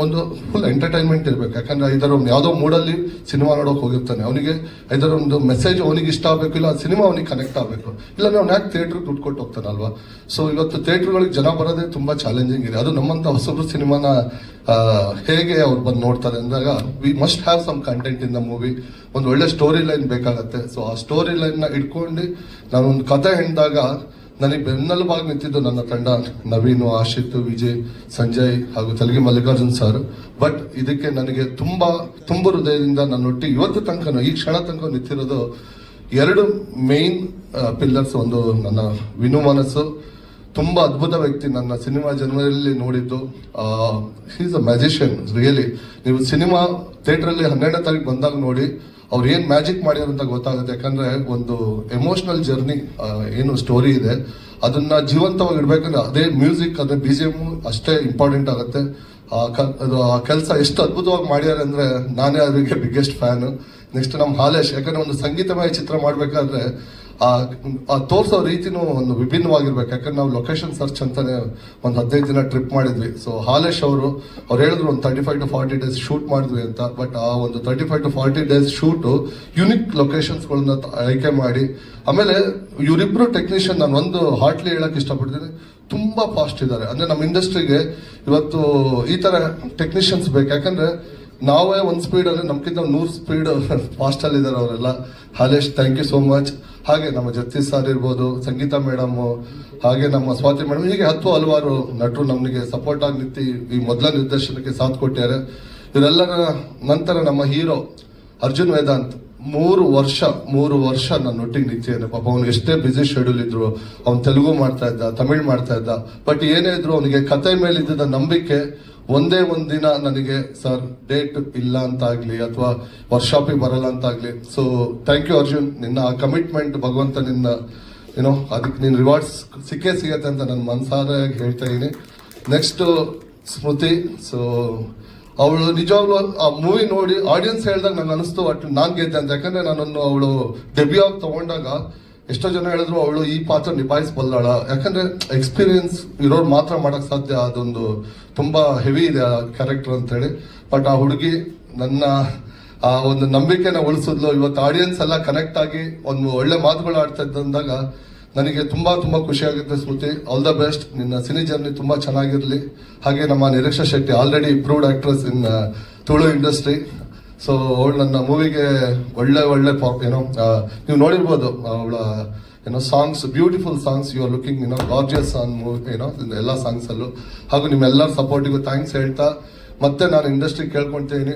ಒಂದು ಫುಲ್ ಎಂಟರ್ಟೈನ್ಮೆಂಟ್ ಇರಬೇಕು. ಯಾಕಂದ್ರೆ ಇದರ ಒಂದು ಯಾವುದೋ ಮೂಡಲ್ಲಿ ಸಿನಿಮಾ ನೋಡೋಕೆ ಹೋಗಿರ್ತಾನೆ, ಅವನಿಗೆ ಇದರ ಒಂದು ಮೆಸೇಜ್ ಅವನಿಗೆ ಇಷ್ಟ ಆಗಬೇಕು, ಇಲ್ಲ ಸಿನಿಮಾ ಅವನಿಗೆ ಕನೆಕ್ಟ್ ಆಗಬೇಕು, ಇಲ್ಲ ಅವ್ನು ಯಾಕೆ ಥಿಯೇಟ್ರಿಗೆ ದುಡ್ಡು ಕೊಟ್ಟು ಹೋಗ್ತಾನಲ್ವಾ. ಸೊ ಇವತ್ತು ಥಿಯೇಟ್ರ್ಗಳಿಗೆ ಜನ ಬರೋದೇ ತುಂಬ ಚಾಲೆಂಜಿಂಗ್ ಇದೆ. ಅದು ನಮ್ಮಂಥ ಹೊಸಬ್ರು ಸಿನಿಮಾನ ಹೇಗೆ ಅವ್ರು ಬಂದು ನೋಡ್ತಾರೆ ಅಂದಾಗ we must have some content in the movie. ಒಂದು ಒಳ್ಳೆ ಸ್ಟೋರಿ ಲೈನ್ ಬೇಕಾಗತ್ತೆ. ಸೊ ಆ ಸ್ಟೋರಿ ಲೈನ್ನ ಇಟ್ಕೊಂಡು ನಾನೊಂದು ಕತೆ ಹೇಳಿದಾಗ ನನಗೆ ಬೆನ್ನೆಲುಬಾಗಿ ನಿಂತಿದ್ದು ನನ್ನ ತಂಡ, ನವೀನು, ಆಶಿತ್, ವಿಜಯ್, ಸಂಜಯ್ ಹಾಗೂ ತೆಲುಗಿ ಮಲ್ಲಿಕಾರ್ಜುನ್ ಸರ್. ಬಟ್ ಇದಕ್ಕೆ ನನಗೆ ತುಂಬ ಹೃದಯದಿಂದ ನನ್ನೊಟ್ಟಿಗೆ ಇವತ್ತು ತನಕ ಈ ಕ್ಷಣ ತನಕ ನಿಂತಿರೋದು 2 ಮೇನ್ ಪಿಲ್ಲರ್ಸ್. ಒಂದು ನನ್ನ ವಿನು ಮನಸ್ಸು, ತುಂಬ ಅದ್ಭುತ ವ್ಯಕ್ತಿ, ನನ್ನ ಸಿನಿಮಾ ಜನ್ಮದಲ್ಲಿ ನೋಡಿದ್ದು. Is a magician really. ನೀವು ಸಿನಿಮಾ ಥಿಯೇಟ್ರಲ್ಲಿ 12ನೇ ತಾರೀಕು ಬಂದಾಗ ನೋಡಿ ಅವ್ರು ಏನ್ ಮ್ಯಾಜಿಕ್ ಮಾಡ್ಯಾರ ಅಂತ ಗೊತ್ತಾಗುತ್ತೆ. ಯಾಕಂದ್ರೆ ಒಂದು ಎಮೋಷನಲ್ ಜರ್ನಿ ಏನು ಸ್ಟೋರಿ ಇದೆ ಅದನ್ನ ಜೀವಂತವಾಗಿ ಇಡ್ಬೇಕಂದ್ರೆ ಅದೇ ಮ್ಯೂಸಿಕ್, ಅದೇ BGM ಅಷ್ಟೇ ಇಂಪಾರ್ಟೆಂಟ್ ಆಗುತ್ತೆ. ಆ ಕೆಲಸ ಎಷ್ಟು ಅದ್ಭುತವಾಗಿ ಮಾಡ್ಯಾರ ಅಂದ್ರೆ ನಾನೇ ಅದಕ್ಕೆ ಬಿಗ್ಗೆಸ್ಟ್ ಫ್ಯಾನ್. ನೆಕ್ಸ್ಟ್ ನಮ್ಮ ಹಾಲೇಶ್, ಯಾಕಂದ್ರೆ ಒಂದು ಸಂಗೀತಮಯ ಚಿತ್ರ ಮಾಡ್ಬೇಕಾದ್ರೆ ಆ ತೋರ್ಸೋ ರೀತಿನೂ ಒಂದು ವಿಭಿನ್ನವಾಗಿರ್ಬೇಕು. ಯಾಕಂದ್ರೆ ನಾವು ಲೊಕೇಶನ್ ಸರ್ಚ್ ಅಂತಾನೆ ಒಂದು 15 ದಿನ ಟ್ರಿಪ್ ಮಾಡಿದ್ವಿ. ಸೊ ಹಾಲೇಶ್ ಅವ್ರು ಹೇಳಿದ್ರು ಒಂದು 35 to 40 ಡೇಸ್ ಶೂಟ್ ಮಾಡಿದ್ವಿ ಅಂತ. ಬಟ್ ಆ ಒಂದು 35 to 40 ಡೇಸ್ ಶೂಟು ಯುನಿಕ್ ಲೊಕೇಶನ್ಸ್ಗಳನ್ನ ಆಯ್ಕೆ ಮಾಡಿ, ಆಮೇಲೆ ಇವರಿಬ್ರು ಟೆಕ್ನಿಷಿಯನ್ ನಾನು ಒಂದು ಹಾರ್ಟ್ಲಿ ಹೇಳಕ್ ಇಷ್ಟಪಡ್ತೀನಿ, ತುಂಬಾ ಫಾಸ್ಟ್ ಇದ್ದಾರೆ. ಅಂದ್ರೆ ನಮ್ಮ ಇಂಡಸ್ಟ್ರಿಗೆ ಇವತ್ತು ಈ ತರ ಟೆಕ್ನಿಷಿಯನ್ಸ್ ಬೇಕು. ಯಾಕಂದ್ರೆ ನಾವೇ ಒಂದು ಸ್ಪೀಡ್ ಅಂದ್ರೆ ನಮ್ಗಿಂತ 100 ಸ್ಪೀಡ್ ಫಾಸ್ಟ್ ಅಲ್ಲಿ ಇದ್ದಾರೆ ಅವರೆಲ್ಲ. Halesh, thank you so much. ಹಾಗೆ ನಮ್ಮ ಜಗದೀಶ್ ಸರ್ ಇರ್ಬೋದು, ಸಂಗೀತ ಮೇಡಮ್, ಹಾಗೆ ನಮ್ಮ ಸ್ವಾತಿ ಮೇಡಮ್, ಹೀಗೆ 10 ಹಲವಾರು ನಟರು ನಮಗೆ ಸಪೋರ್ಟ್ ಆಗಿ ನಿಂತು ಈ ಮೊದಲ ನಿರ್ದೇಶನಕ್ಕೆ ಸಾಥ್ ಕೊಟ್ಟಿದ್ದಾರೆ. ಇವರೆಲ್ಲರ ನಂತರ ನಮ್ಮ ಹೀರೋ ಅರ್ಜುನ್ ವೇದಾಂತ್ 3 ವರ್ಷ ನನ್ನೊಟ್ಟಿಗೆ ನಿಂತಿದ್ದಾನೆ. ಪಾಪ ಅವ್ನು ಎಷ್ಟೇ ಬಿಸಿ ಶೆಡ್ಯೂಲ್ ಇದ್ರು, ಅವ್ನು ತೆಲುಗು ಮಾಡ್ತಾ ಇದ್ದ, ತಮಿಳ್ ಮಾಡ್ತಾ ಇದ್ದ. ಬಟ್ ಏನೇ ಇದ್ರು ಅವನಿಗೆ ಕತೆ ಮೇಲೆ ಇದ್ದ ನಂಬಿಕೆ, ಒಂದೇ ಒಂದಿನ ನನಗೆ ಸರ್ ಡೇಟ್ ಇಲ್ಲ ಅಂತ ಆಗ್ಲಿ ಅಥವಾ ವರ್ಕ್ಶಾಪಿಗೆ ಬರಲ್ಲ ಅಂತ ಆಗ್ಲಿ. ಸೊ ಥ್ಯಾಂಕ್ ಯು ಅರ್ಜುನ್, ನಿನ್ನ ಆ ಕಮಿಟ್ಮೆಂಟ್ ಭಗವಂತ ನಿನ್ನ ಅದಕ್ಕೆ ನಿನ್ನ ರಿವಾರ್ಡ್ಸ್ ಸಿಕ್ಕೇ ಸಿಗತ್ತೆ ಅಂತ ನನ್ನ ಮನಸಾರೆ ಹೇಳ್ತಾ ಇದೀನಿ. ನೆಕ್ಸ್ಟ್ ಸ್ಮೃತಿ. ಸೊ ಅವಳು ನಿಜವಾಗ್ಲೂ ಆ ಮೂವಿ ನೋಡಿ ಆಡಿಯನ್ಸ್ ಹೇಳಿದಾಗ ನಂಗೆ ಅನಿಸ್ತು ಒಟ್ಟು ನಾನು ಗೆದ್ದೆ ಅಂತ. ಯಾಕಂದ್ರೆ ನಾನನ್ನು ಅವಳು ಡೆಬ್ಯೂ ಆಗಿ ತಗೊಂಡಾಗ ಎಷ್ಟೋ ಜನ ಹೇಳಿದ್ರು ಅವಳು ಈ ಪಾತ್ರ ನಿಭಾಯಿಸಬಲ್ಲಾಳ, ಯಾಕಂದ್ರೆ ಎಕ್ಸ್ಪೀರಿಯನ್ಸ್ ಇರೋರು ಮಾತ್ರ ಮಾಡಕ್ ಸಾಧ್ಯ, ಅದೊಂದು ತುಂಬಾ ಹೆವಿ ಇದೆ ಆ ಕ್ಯಾರೆಕ್ಟರ್ ಅಂತ ಹೇಳಿ. ಬಟ್ ಆ ಹುಡುಗಿ ನನ್ನ ಆ ಒಂದು ನಂಬಿಕೆನ ಉಳಿಸಿದ್ಲು. ಇವತ್ತು ಆಡಿಯನ್ಸ್ ಎಲ್ಲ ಕನೆಕ್ಟ್ ಆಗಿ ಒಂದು ಒಳ್ಳೆ ಮಾತುಗಳು ಆಡ್ತಾ ಇದ್ದಂದಾಗ ನನಗೆ ತುಂಬಾ ಖುಷಿ ಆಗುತ್ತೆ. Smriti, all the best. ನಿನ್ನ ಸಿನಿ ಜರ್ನಿ ತುಂಬಾ ಚೆನ್ನಾಗಿರ್ಲಿ. ಹಾಗೆ ನಮ್ಮ Niriksha Shetty, already improved actress in Tulu industry. So ಅವಳು ನನ್ನ ಮೂವಿಗೆ ಒಳ್ಳೆ ನೀವು ನೋಡಿರ್ಬೋದು ಅವಳ songs, beautiful songs, you are looking gorgeous on movie ಎಲ್ಲ ಸಾಂಗ್ಸ್ ಅಲ್ಲೂ. ಹಾಗೂ ನಿಮ್ಮೆಲ್ಲರ ಸಪೋರ್ಟಿಗೂ ಥ್ಯಾಂಕ್ಸ್ ಹೇಳ್ತಾ ಮತ್ತೆ ನಾನು ಇಂಡಸ್ಟ್ರಿ ಕೇಳ್ಕೊಳ್ತೀನಿ.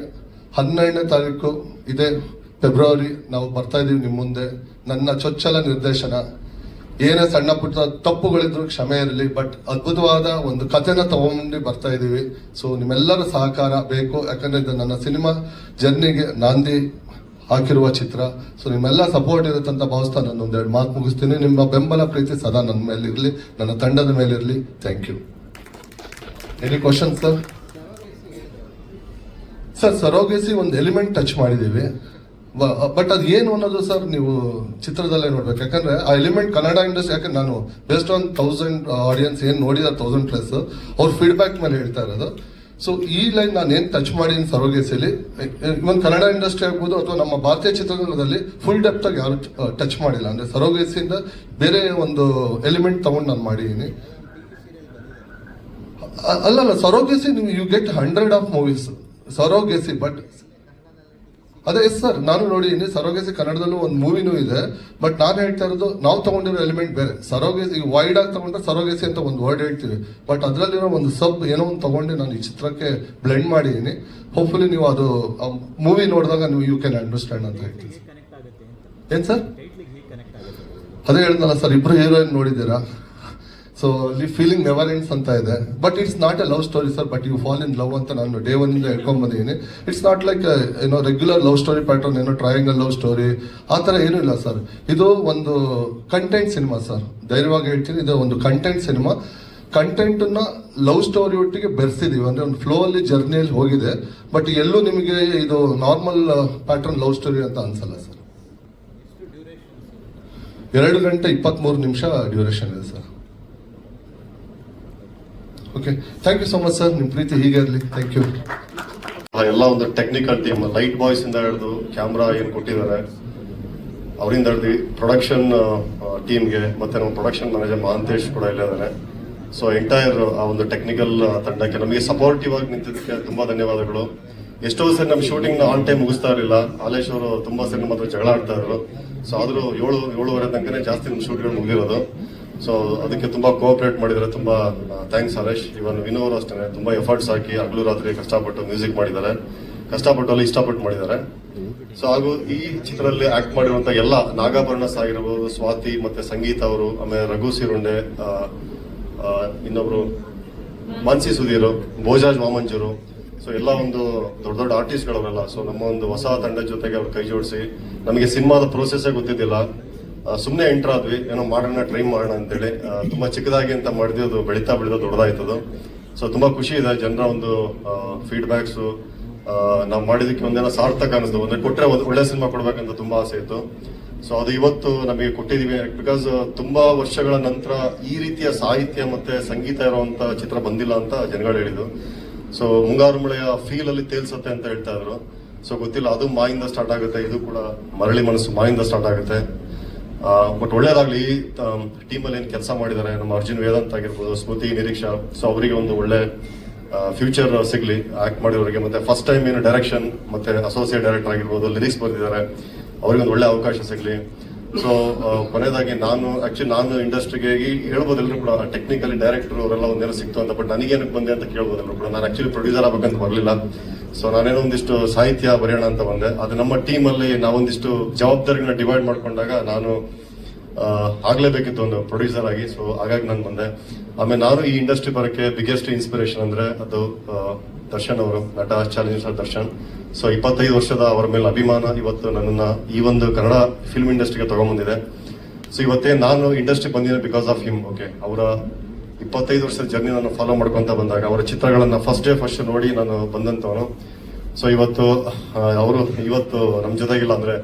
12ನೇ ತಾರೀಕು ಇದೇ ಫೆಬ್ರವರಿ ನಾವು ಬರ್ತಾ ಇದೀವಿ ನಿಮ್ಮ ಮುಂದೆ. ನನ್ನ ಚೊಚ್ಚಲ ನಿರ್ದೇಶನ. ಏನೇ ಸಣ್ಣ ಪುಟ್ಟ ತಪ್ಪುಗಳಿದ್ರು ಕ್ಷಮೆ ಇರಲಿ, ಬಟ್ ಅದ್ಭುತವಾದ ಒಂದು ಕಥೆನ ತಗೊಂಡು ಬರ್ತಾ ಇದೀವಿ. ಸೊ ನಿಮ್ಮೆಲ್ಲರ ಸಹಕಾರ ಬೇಕು, ಯಾಕಂದ್ರೆ ಇದು ನನ್ನ ಸಿನಿಮಾ ಜರ್ನಿಗೆ ನಾಂದಿ ಹಾಕಿರುವ ಚಿತ್ರ. ಸೊ ನಿಮ್ಮೆಲ್ಲ ಸಪೋರ್ಟ್ ಇರುತ್ತೆ ಅಂತ ಭಾವಿಸ್ತಾ ನಾನು 2 ಮಾತು ಮುಗಿಸ್ತೀನಿ. ನಿಮ್ಮ ಬೆಂಬಲ ಪ್ರೀತಿ ಸದಾ ನನ್ನ ಮೇಲೆ ಇರಲಿ, ನನ್ನ ತಂಡದ ಮೇಲೆ ಇರಲಿ. Thank you. Any question sir? Sir surrogacy ಒಂದು ಎಲಿಮೆಂಟ್ ಟಚ್ ಮಾಡಿದೀವಿ, ಬಟ್ ಅದು ಏನು ಅನ್ನೋದು ಸರ್ ನೀವು ಚಿತ್ರದಲ್ಲೇ ನೋಡ್ಬೇಕು. ಯಾಕಂದ್ರೆ ಆ ಎಲಿಮೆಂಟ್ ಕನ್ನಡ ಇಂಡಸ್ಟ್ರಿ, ಯಾಕಂದ್ರೆ ನಾನು ಬೇಸ್ಡ್ ಆನ್ 1000 ಆಡಿಯನ್ಸ್ ಏನ್ ನೋಡಿದಾರೆ 1000+ ಅವ್ರ ಫೀಡ್ಬ್ಯಾಕ್ ಮೇಲೆ ಹೇಳ್ತಾ ಇರೋದು. ಸೊ ಈ ಲೈನ್ ನಾನು ಏನ್ ಟಚ್ ಮಾಡಿದೀನಿ ಸರೋಗೇಸಿಲಿ, ಇವನ್ ಕನ್ನಡ ಇಂಡಸ್ಟ್ರಿ ಆಗ್ಬೋದು ಅಥವಾ ನಮ್ಮ ಭಾರತೀಯ ಚಿತ್ರರಂಗದಲ್ಲಿ ಫುಲ್ ಡೆಪ್ತ್ ಆಗಿ ಯಾರು ಟಚ್ ಮಾಡಿಲ್ಲ. ಅಂದ್ರೆ ಸರೋಗೇಸಿಯಿಂದ ಬೇರೆ ಒಂದು ಎಲಿಮೆಂಟ್ ತಗೊಂಡು ನಾನು ಮಾಡಿದೀನಿ. ಅಲ್ಲಲ್ಲ, ಸರೋಗೇಸಿ ನೀವು you get 100 of movies surrogacy. But ಅದೇ ಎಸ್ ಸರ್, ನಾನು ನೋಡಿದೀನಿ ಸರೋಗೇಸಿ ಕನ್ನಡದಲ್ಲೂ ಒಂದು ಮೂವಿನೂ ಇದೆ. ಬಟ್ ನಾನು ಹೇಳ್ತಾ ಇರೋದು ನಾವು ತಗೊಂಡಿರೋ ಎಲಿಮೆಂಟ್ ಬೇರೆ. ಸರೋಗೇಸಿ ವೈಡ್ ಆಗಿ ತಗೊಂಡ್ರೆ ಸರೋಗೇಸಿ ಅಂತ ಒಂದು ವರ್ಡ್ ಹೇಳ್ತೀವಿ, ಬಟ್ ಅದರಲ್ಲಿರೋ ಒಂದು ಏನೋ ಒಂದು ತಗೊಂಡು ನಾನು ಈ ಚಿತ್ರಕ್ಕೆ ಬ್ಲೆಂಡ್ ಮಾಡಿದೀನಿ. ಹೋಪ್ಫುಲಿ ನೀವು ಅದು ಮೂವಿ ನೋಡಿದಾಗ ನೀವು ಯು ಕ್ಯಾನ್ ಅಂಡರ್ಸ್ಟ್ಯಾಂಡ್ ಅಂತ ಹೇಳ್ತೀವಿ. ಕನೆಕ್ಟ್ ಆಗುತ್ತೆ ಅಂತ. ಏನ್ ಸರ್? ಟೈಟ್ಲಿಗೆ ಹೇಗೆ ಕನೆಕ್ಟ್ ಆಗುತ್ತೆ? ಅದೇ ಹೇಳಿದ್ನಲ್ಲ ಸರ್, ಇಬ್ರು ಹೀರೋಯಿನ್ ನೋಡಿದ್ದೀರಾ. ಸೊ ಅಲ್ಲಿ ಫೀಲಿಂಗ್ ನೆವರ್ ಎಂಡ್ಸ್ ಅಂತ ಇದೆ. But it's not a love story sir, but you fall in love ಅಂತ ನಾನು ಡೇ 1 ಇಂದ ಹೇಳ್ಕೊಂಡ್ ಬಂದಿದ್ದೀನಿ. It's not like regular love story pattern, triangle love story ಆ ಥರ ಏನೂ ಇಲ್ಲ ಸರ್. ಇದು ಒಂದು ಕಂಟೆಂಟ್ ಸಿನಿಮಾ ಸರ್, ಧೈರ್ಯವಾಗಿ ಹೇಳ್ತೀನಿ. ಇದು ಒಂದು ಕಂಟೆಂಟ್ ಸಿನಿಮಾ. ಕಂಟೆಂಟ್ ನ ಲವ್ ಸ್ಟೋರಿ ಒಟ್ಟಿಗೆ ಬೆರೆಸಿದೀವಿ, ಅಂದ್ರೆ ಒಂದು ಫ್ಲೋ ಅಲ್ಲಿ ಜರ್ನಿಯಲ್ಲಿ ಹೋಗಿದೆ. ಬಟ್ ಎಲ್ಲೂ ನಿಮಗೆ ಇದು ನಾರ್ಮಲ್ ಪ್ಯಾಟರ್ನ್ ಲವ್ ಸ್ಟೋರಿ ಅಂತ ಅನ್ಸಲ್ಲ ಸರ್. 2 ಗಂಟೆ 23 ನಿಮಿಷ ಡ್ಯೂರೇಷನ್ ಇದೆ sir. Okay, thank you so much sir. ನಿಮ್ಮ ಪ್ರೀತಿ ಹೀಗೆ ಇರಲಿ. Thank you. ಎಲ್ಲ ಒಂದು ಟೆಕ್ನಿಕಲ್ ಟೀಮ್, ಲೈಟ್ ಬಾಯ್ಸ್ ಇಂದ ಹಿಡಿದು ಕ್ಯಾಮ್ರಾ ಏನು ಕೊಟ್ಟಿದ್ದಾರೆ ಅವರಿಂದ ಹಿಡಿದು ಪ್ರೊಡಕ್ಷನ್ ಟೀಮ್ಗೆ, ಮತ್ತೆ ನಮ್ಮ ಪ್ರೊಡಕ್ಷನ್ ಮ್ಯಾನೇಜರ್ ಮಹಾಂತೇಶ್ ಕೂಡ ಇಲ್ಲಿದ್ದಾರೆ. ಸೊ ಎಂಟೈರ್ ಆ ಒಂದು ಟೆಕ್ನಿಕಲ್ ತಂಡಕ್ಕೆ ನಮಗೆ ಸಪೋರ್ಟಿವ್ ಆಗಿ ನಿಂತಿದ್ದಕ್ಕೆ ತುಂಬಾ ಧನ್ಯವಾದಗಳು. ಎಷ್ಟೋ ಸರಿ ನಮ್ಮ ಶೂಟಿಂಗ್ ಆನ್ ಟೈಮ್ ಮುಗಿಸ್ತಾ ಇರಲಿಲ್ಲ. ಆಲೇಶ್ ಅವರು ತುಂಬಾ ಸರಿ ನಮ್ಮ ಹತ್ರ ಜಗಳ ಆಡ್ತಾ ಇದ್ರು. ಸೊ ಆದ್ರೂ 7-7:30 ತನಕನೇ ಜಾಸ್ತಿ ನಮ್ಮ ಶೂಟ್ಗಳು ಮುಗಿದಿರೋದು. ಸೊ ಅದಕ್ಕೆ ತುಂಬಾ ಕೋಆಪರೇಟ್ ಮಾಡಿದ್ದಾರೆ. ತುಂಬಾ ಥ್ಯಾಂಕ್ಸ್ ಆಲೇಶ್. ಇವನ್ ವಿನೋ ಅವರು ಅಷ್ಟೇ ತುಂಬಾ ಎಫರ್ಟ್ಸ್ ಹಾಕಿ ಹಗಲು ರಾತ್ರಿ ಕಷ್ಟಪಟ್ಟು ಮ್ಯೂಸಿಕ್ ಮಾಡಿದ್ದಾರೆ, ಕಷ್ಟಪಟ್ಟು ಅಲ್ಲಿ ಇಷ್ಟಪಟ್ಟು ಮಾಡಿದ್ದಾರೆ. ಸೊ ಹಾಗೂ ಈ ಚಿತ್ರದಲ್ಲಿ ಆಕ್ಟ್ ಮಾಡಿರುವಂತ ಎಲ್ಲ ನಾಗಾಭರಣ ಆಗಿರ್ಬೋದು, ಸ್ವಾತಿ ಮತ್ತೆ ಸಂಗೀತ ಅವರು, ಆಮೇಲೆ ರಘು ಸಿರುಂಡೆ, ಇನ್ನೊಬ್ರು ಮಾನ್ಸಿ ಸುಧೀರ್, ಭೋಜಾಜ್ ವಾಮಂಜೂರು, ಸೊ ಎಲ್ಲ ಒಂದು ದೊಡ್ಡ ದೊಡ್ಡ ಆರ್ಟಿಸ್ಟ್ಗಳವರೆಲ್ಲ. ಸೊ ನಮ್ಮ ಒಂದು ಹೊಸ ತಂಡದ ಜೊತೆಗೆ ಅವ್ರು ಕೈ ಜೋಡಿಸಿ, ನಮಗೆ ಸಿನಿಮಾದ ಪ್ರೋಸೆಸ್ಸೇ ಗೊತ್ತಿದ್ದಿಲ್ಲ, ಸುಮ್ಮನೆ ಎಂಟರ್ ಆದ್ವಿ, ಏನೋ ಮಾಡೋಣ ಟ್ರೈ ಮಾಡೋಣ ಅಂತೇಳಿ. ತುಂಬಾ ಚಿಕ್ಕದಾಗಿ ಅಂತ ಮಾಡಿದ್ವಿ, ಅದು ಬೆಳೀತಾ ದೊಡ್ಡದಾಯ್ತದು. ಸೊ ತುಂಬಾ ಖುಷಿ ಇದೆ. ಜನರ ಒಂದು ಫೀಡ್ಬ್ಯಾಕ್ಸ್ ನಾವು ಮಾಡಿದಕ್ಕೆ ಒಂದೇನೋ ಸಾರ್ಥಕ ಅನಿಸ್ತು. ಅಂದ್ರೆ ಕೊಟ್ಟರೆ ಒಳ್ಳೆ ಸಿನಿಮಾ ಕೊಡ್ಬೇಕಂತ ತುಂಬಾ ಆಸೆ ಇತ್ತು. ಸೊ ಅದು ಇವತ್ತು ನಮಗೆ ಕೊಟ್ಟಿದೀವಿ. ಬಿಕಾಸ್ ತುಂಬಾ ವರ್ಷಗಳ ನಂತರ ಈ ರೀತಿಯ ಸಾಹಿತ್ಯ ಮತ್ತೆ ಸಂಗೀತ ಇರುವಂತ ಚಿತ್ರ ಬಂದಿಲ್ಲ ಅಂತ ಜನಗಳು ಹೇಳಿದ್ರು. ಸೊ ಮುಂಗಾರು ಮಳೆಯ ಫೀಲ್ ಅಲ್ಲಿ ತೇಲ್ಸತ್ತೆ ಅಂತ ಹೇಳ್ತಾ ಇದ್ರು. ಸೊ ಗೊತ್ತಿಲ್ಲ, ಅದು ಮಾಯಿಂದ ಸ್ಟಾರ್ಟ್ ಆಗುತ್ತೆ, ಇದು ಕೂಡ ಮರಳಿ ಮನಸ್ಸು ಮಾಯಿಂದ ಸ್ಟಾರ್ಟ್ ಆಗುತ್ತೆ. ಬಟ್ ಒಳ್ಳೇದಾಗ್ಲಿ. ಈ ಟೀಮಲ್ಲಿ ಏನು ಕೆಲಸ ಮಾಡಿದ್ದಾರೆ ನಮ್ಮ ಅರ್ಜುನ್ ವೇದಾಂತ್ ಆಗಿರ್ಬೋದು, ಸ್ಮೃತಿ ನಿರೀಕ್ಷಾ, ಸೊ ಅವರಿಗೆ ಒಂದು ಒಳ್ಳೆ ಫ್ಯೂಚರ್ ಸಿಗ್ಲಿ ಆಕ್ಟ್ ಮಾಡಿರೋರಿಗೆ. ಮತ್ತೆ ಫಸ್ಟ್ ಟೈಮ್ ಏನು ಡೈರೆಕ್ಷನ್ ಮತ್ತೆ ಅಸೋಸಿಯೇಟ್ ಡೈರೆಕ್ಟರ್ ಆಗಿರ್ಬೋದು, ಲಿರಿಕ್ಸ್ ಬರ್ತಿದ್ದಾರೆ, ಅವರಿಗೆ ಒಂದು ಒಳ್ಳೆ ಅವಕಾಶ ಸಿಗ್ಲಿ. ಸೊ ಕೊನೆಯದಾಗಿ ನಾನು ಇಂಡಸ್ಟ್ರಿಗೆ ಹೇಳ್ಬೋದು ಎಲ್ಲರೂ ಕೂಡ, ಟೆಕ್ನಿಕಲಿ ಡೈರೆಕ್ಟರ್ ಅವರೆಲ್ಲ ಒಂದೇನೋ ಸಿಕ್ತು ಅಂತ. ಬಟ್ ನನಗೇನಕ್ಕೆ ಬಂದೆ ಅಂತ ಕೇಳ್ಬೋದು ಎಲ್ಲರೂ ಕೂಡ. ನಾನು ಆಕ್ಚುಲಿ ಪ್ರೊಡ್ಯೂಸರ್ ಆಗ್ಬೇಕಂತ ಬರಲಿಲ್ಲ. ಸೊ ನಾನೇನೋ ಒಂದಿಷ್ಟು ಸಾಹಿತ್ಯ ಬರೆಯೋಣ ಅಂತ ಬಂದೆ. ಅದು ನಮ್ಮ ಟೀಮ್ ಅಲ್ಲಿ ನಾವೊಂದಿಷ್ಟು ಜವಾಬ್ದಾರಿಗಳನ್ನ ಡಿವೈಡ್ ಮಾಡ್ಕೊಂಡಾಗ ನಾನು ಆಗ್ಲೇಬೇಕಿತ್ತು ಒಂದು ಪ್ರೊಡ್ಯೂಸರ್ ಆಗಿ. ಸೊ ಹಾಗಾಗಿ ನಾನು ಬಂದೆ. ಆಮೇಲೆ ನಾನು ಈ ಇಂಡಸ್ಟ್ರಿ ಬರೋಕ್ಕೆ ಬಿಗ್ಗೆಸ್ಟ್ ಇನ್ಸ್ಪಿರೇಷನ್ ಅಂದ್ರೆ ಅದು ದರ್ಶನ್ ಅವರು, ನಟ ಚಾಲೆಂಜರ್ ದರ್ಶನ್. ಸೊ 25 ವರ್ಷದ ಅವರ ಮೇಲೆ ಅಭಿಮಾನ ಇವತ್ತು ನನ್ನನ್ನ ಈ ಒಂದು ಕನ್ನಡ ಫಿಲ್ಮ್ ಇಂಡಸ್ಟ್ರಿಗೆ ತಗೊಂಡ್ಬಂದಿದೆ. ಸೊ ಇವತ್ತೇ ನಾನು ಇಂಡಸ್ಟ್ರಿ ಬಂದಿದ್ದೆ ಬಿಕಾಸ್ ಆಫ್ ಹಿಮ್. ಓಕೆ, ಅವರ 25 ವರ್ಷದ ಜರ್ನಿ ನಾನು ಫಾಲೋ ಮಾಡ್ಕೊಂತ ಬಂದಾಗ ಅವರ ಚಿತ್ರಗಳನ್ನ ಫಸ್ಟ್ ನೋಡಿ ನಾನು ಬಂದಂತವನು. ಸೊ ಅವರು ಇವತ್ತು ನಮ್ಮ ಜೊತೆಗಿಲ್ಲ, ಅಂದ್ರೆ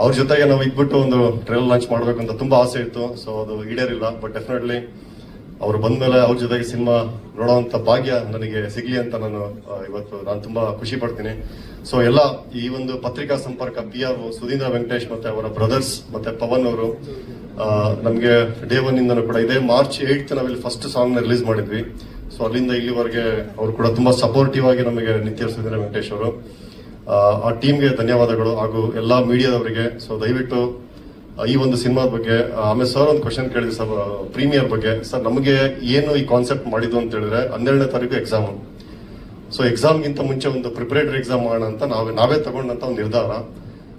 ಅವ್ರ ಜೊತೆಗೆ ನಾವು ಇದ್ಬಿಟ್ಟು ಒಂದು ಟ್ರೈಲರ್ ಲಾಂಚ್ ಮಾಡ್ಬೇಕು ಅಂತ ತುಂಬಾ ಆಸೆ ಇತ್ತು. ಸೊ ಅದು ಈಡೇರಿಲ್ಲ. ಬಟ್ ಡೆಫಿನೆಟ್ಲಿ ಅವ್ರು ಬಂದ್ಮೇಲೆ ಅವ್ರ ಜೊತೆಗೆ ಸಿನಿಮಾ ನೋಡೋವಂತ ಭಾಗ್ಯ ನನಗೆ ಸಿಗ್ಲಿ ಅಂತ ನಾನು ತುಂಬಾ ಖುಷಿ ಪಡ್ತೀನಿ. ಸೊ ಎಲ್ಲ ಈ ಒಂದು ಪತ್ರಿಕಾ ಸಂಪರ್ಕ PR ಸುಧೀಂದ್ರ ವೆಂಕಟೇಶ್ ಮತ್ತೆ ಅವರ ಬ್ರದರ್ಸ್ ಮತ್ತೆ ಪವನ್ ಅವರು ನಮಗೆ ಡೇ 1 ಇಂದನೂ ಕೂಡ ಇದೇ March 8th ನಾವಿಲ್ಲಿ ಫಸ್ಟ್ ಸಾಂಗ್ ನ ರಿಲೀಸ್ ಮಾಡಿದ್ವಿ. ಸೊ ಅಲ್ಲಿಂದ ಇಲ್ಲಿವರೆಗೆ ಅವರು ಕೂಡ ತುಂಬಾ ಸಪೋರ್ಟಿವ್ ಆಗಿ ನಮಗೆ ನಿಂತಿರೋ ಸುಧೀಂದ್ರ ವೆಂಕಟೇಶ್ ಅವರು. ಆ ಟೀಮ್ಗೆ ಧನ್ಯವಾದಗಳು ಹಾಗೂ ಎಲ್ಲಾ ಮೀಡಿಯಾದವರಿಗೆ. ಸೊ ದಯವಿಟ್ಟು ಈ ಒಂದು ಸಿನಿಮಾದ ಬಗ್ಗೆ, ಆಮೇಲೆ ಸರ್ ಒಂದು ಕ್ವಶನ್ ಕೇಳಿದ್ವಿ ಸರ್ ಪ್ರೀಮಿಯರ್ ಬಗ್ಗೆ. ಸರ್ ನಮಗೆ ಏನು ಈ ಕಾನ್ಸೆಪ್ಟ್ ಮಾಡಿದ್ದು ಅಂತ ಹೇಳಿದ್ರೆ 12ನೇ ತಾರೀಕು ಎಕ್ಸಾಮ್. ಸೊ ಎಕ್ಸಾಮ್ಗಿಂತ ಮುಂಚೆ ಒಂದು ಪ್ರಿಪರೇಟರಿ ಎಕ್ಸಾಮ್ ಮಾಡೋಣ ಅಂತ ನಾವೇ ತಗೊಂಡಂತ ಒಂದು ನಿರ್ಧಾರ.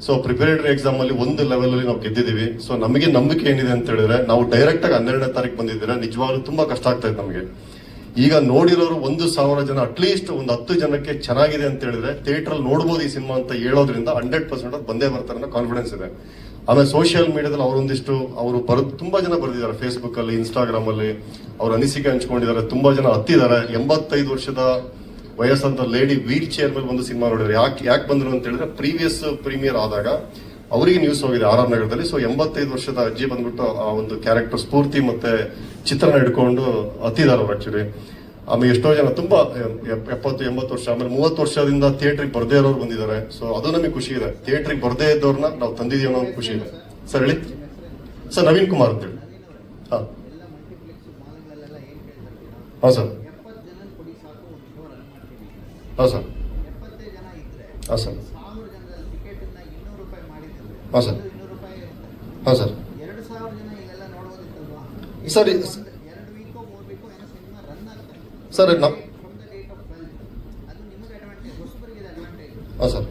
ಸೊ ಪ್ರಿಪರೇಟರಿ ಎಕ್ಸಾಮ್ ಅಲ್ಲಿ ಒಂದು ಲೆವೆಲ್ ಅಲ್ಲಿ ನಾವು ಗೆದ್ದಿದ್ದೀವಿ. ಸೊ ನಮಗೆ ನಂಬಿಕೆ ಏನಿದೆ ಅಂತ ಹೇಳಿದ್ರೆ, ನಾವು ಡೈರೆಕ್ಟ್ ಆಗಿ 12ನೇ ತಾರೀಕು ಬಂದಿದ್ದೀರಾ, ನಿಜವಾಗ್ಲೂ ತುಂಬಾ ಕಷ್ಟ ಆಗ್ತಾ ಇತ್ತು ನಮಗೆ. ಈಗ ನೋಡಿರೋರು 1,000 ಜನ, ಅಟ್ಲೀಸ್ಟ್ ಒಂದು 10 ಜನಕ್ಕೆ ಚೆನ್ನಾಗಿದೆ ಅಂತ ಹೇಳಿದ್ರೆ ಥಿಯೇಟರ್ ಅಲ್ಲಿ ನೋಡ್ಬೋದು ಈ ಸಿನಿಮಾ ಅಂತ ಹೇಳೋದ್ರಿಂದ 100% ಅದು ಬಂದೇ ಬರ್ತಾರೆ ಅನ್ನೋ ಕಾನ್ಫಿಡೆನ್ಸ್ ಇದೆ. ಆಮೇಲೆ ಸೋಷಿಯಲ್ ಮೀಡಿಯಾದಲ್ಲಿ ಅವರು ತುಂಬಾ ಜನ ಬರೆದಿದ್ದಾರೆ, ಫೇಸ್ಬುಕ್ ಅಲ್ಲಿ, ಇನ್ಸ್ಟಾಗ್ರಾಮ್ ಅಲ್ಲಿ ಅವ್ರ ಅನಿಸಿಕೆ ಹಂಚ್ಕೊಂಡಿದ್ದಾರೆ. ತುಂಬಾ ಜನ ಹತ್ತಿದ್ದಾರೆ. 85 ವರ್ಷದ ವಯಸ್ಸಂತ ಲೇಡಿ ವೀಲ್ ಚೇರ್ ಮೇಲೆ ಒಂದು ಸಿನಿಮಾ ನೋಡಿದ್ರೆ ಯಾಕೆ ಬಂದ್ರು ಅಂತ ಹೇಳಿದ್ರೆ, ಪ್ರೀವಿಯಸ್ ಪ್ರೀಮಿಯರ್ ಆದಾಗ ಅವರಿಗೆ ನ್ಯೂಸ್ ಹೋಗಿದೆ RR ನಗರದಲ್ಲಿ. ಸೊ 85 ವರ್ಷದ ಅಜ್ಜಿ ಬಂದ್ಬಿಟ್ಟು ಆ ಒಂದು ಕ್ಯಾರೆಕ್ಟರ್ ಸ್ಫೂರ್ತಿ ಮತ್ತೆ ಚಿತ್ರನ ಹಿಡ್ಕೊಂಡು ಹತ್ತಿದ್ದಾರೆ ಅವ್ರು ಆಕ್ಚುಲಿ. ಆಮೇಲೆ ಎಷ್ಟೋ ಜನ ತುಂಬಾ 70-80 ವರ್ಷ, ಆಮೇಲೆ 30 ವರ್ಷದಿಂದ ಥಿಯೇಟ್ರಿಗೆ ಬರ್ದೇ ಇರೋರು ಬಂದಿದ್ದಾರೆ. ಸೊ ಅದು ನಮಗೆ ಖುಷಿ ಇದೆ. ಥಿಯೇಟ್ರಿಗೆ ಬರ್ದೇ ಇದ್ದವ್ರನ್ನ ನಾವು ತಂದಿದೀವಿ ಅನ್ನೋ ಒಂದು ಖುಷಿ ಇದೆ. ಸರ್ ಹೇಳಿ ಸರ್. ನವೀನ್ ಕುಮಾರ್ ಅಂತೇಳಿ. ಹಾ ಸರ್. ಹಾ ಸರ್. ಹಾ ಸರ್. ಹಾ ಸರ್. ಹಾ ಸರ್. ಸರಿ ಸರ್. ಹಾಂ ಸರ್.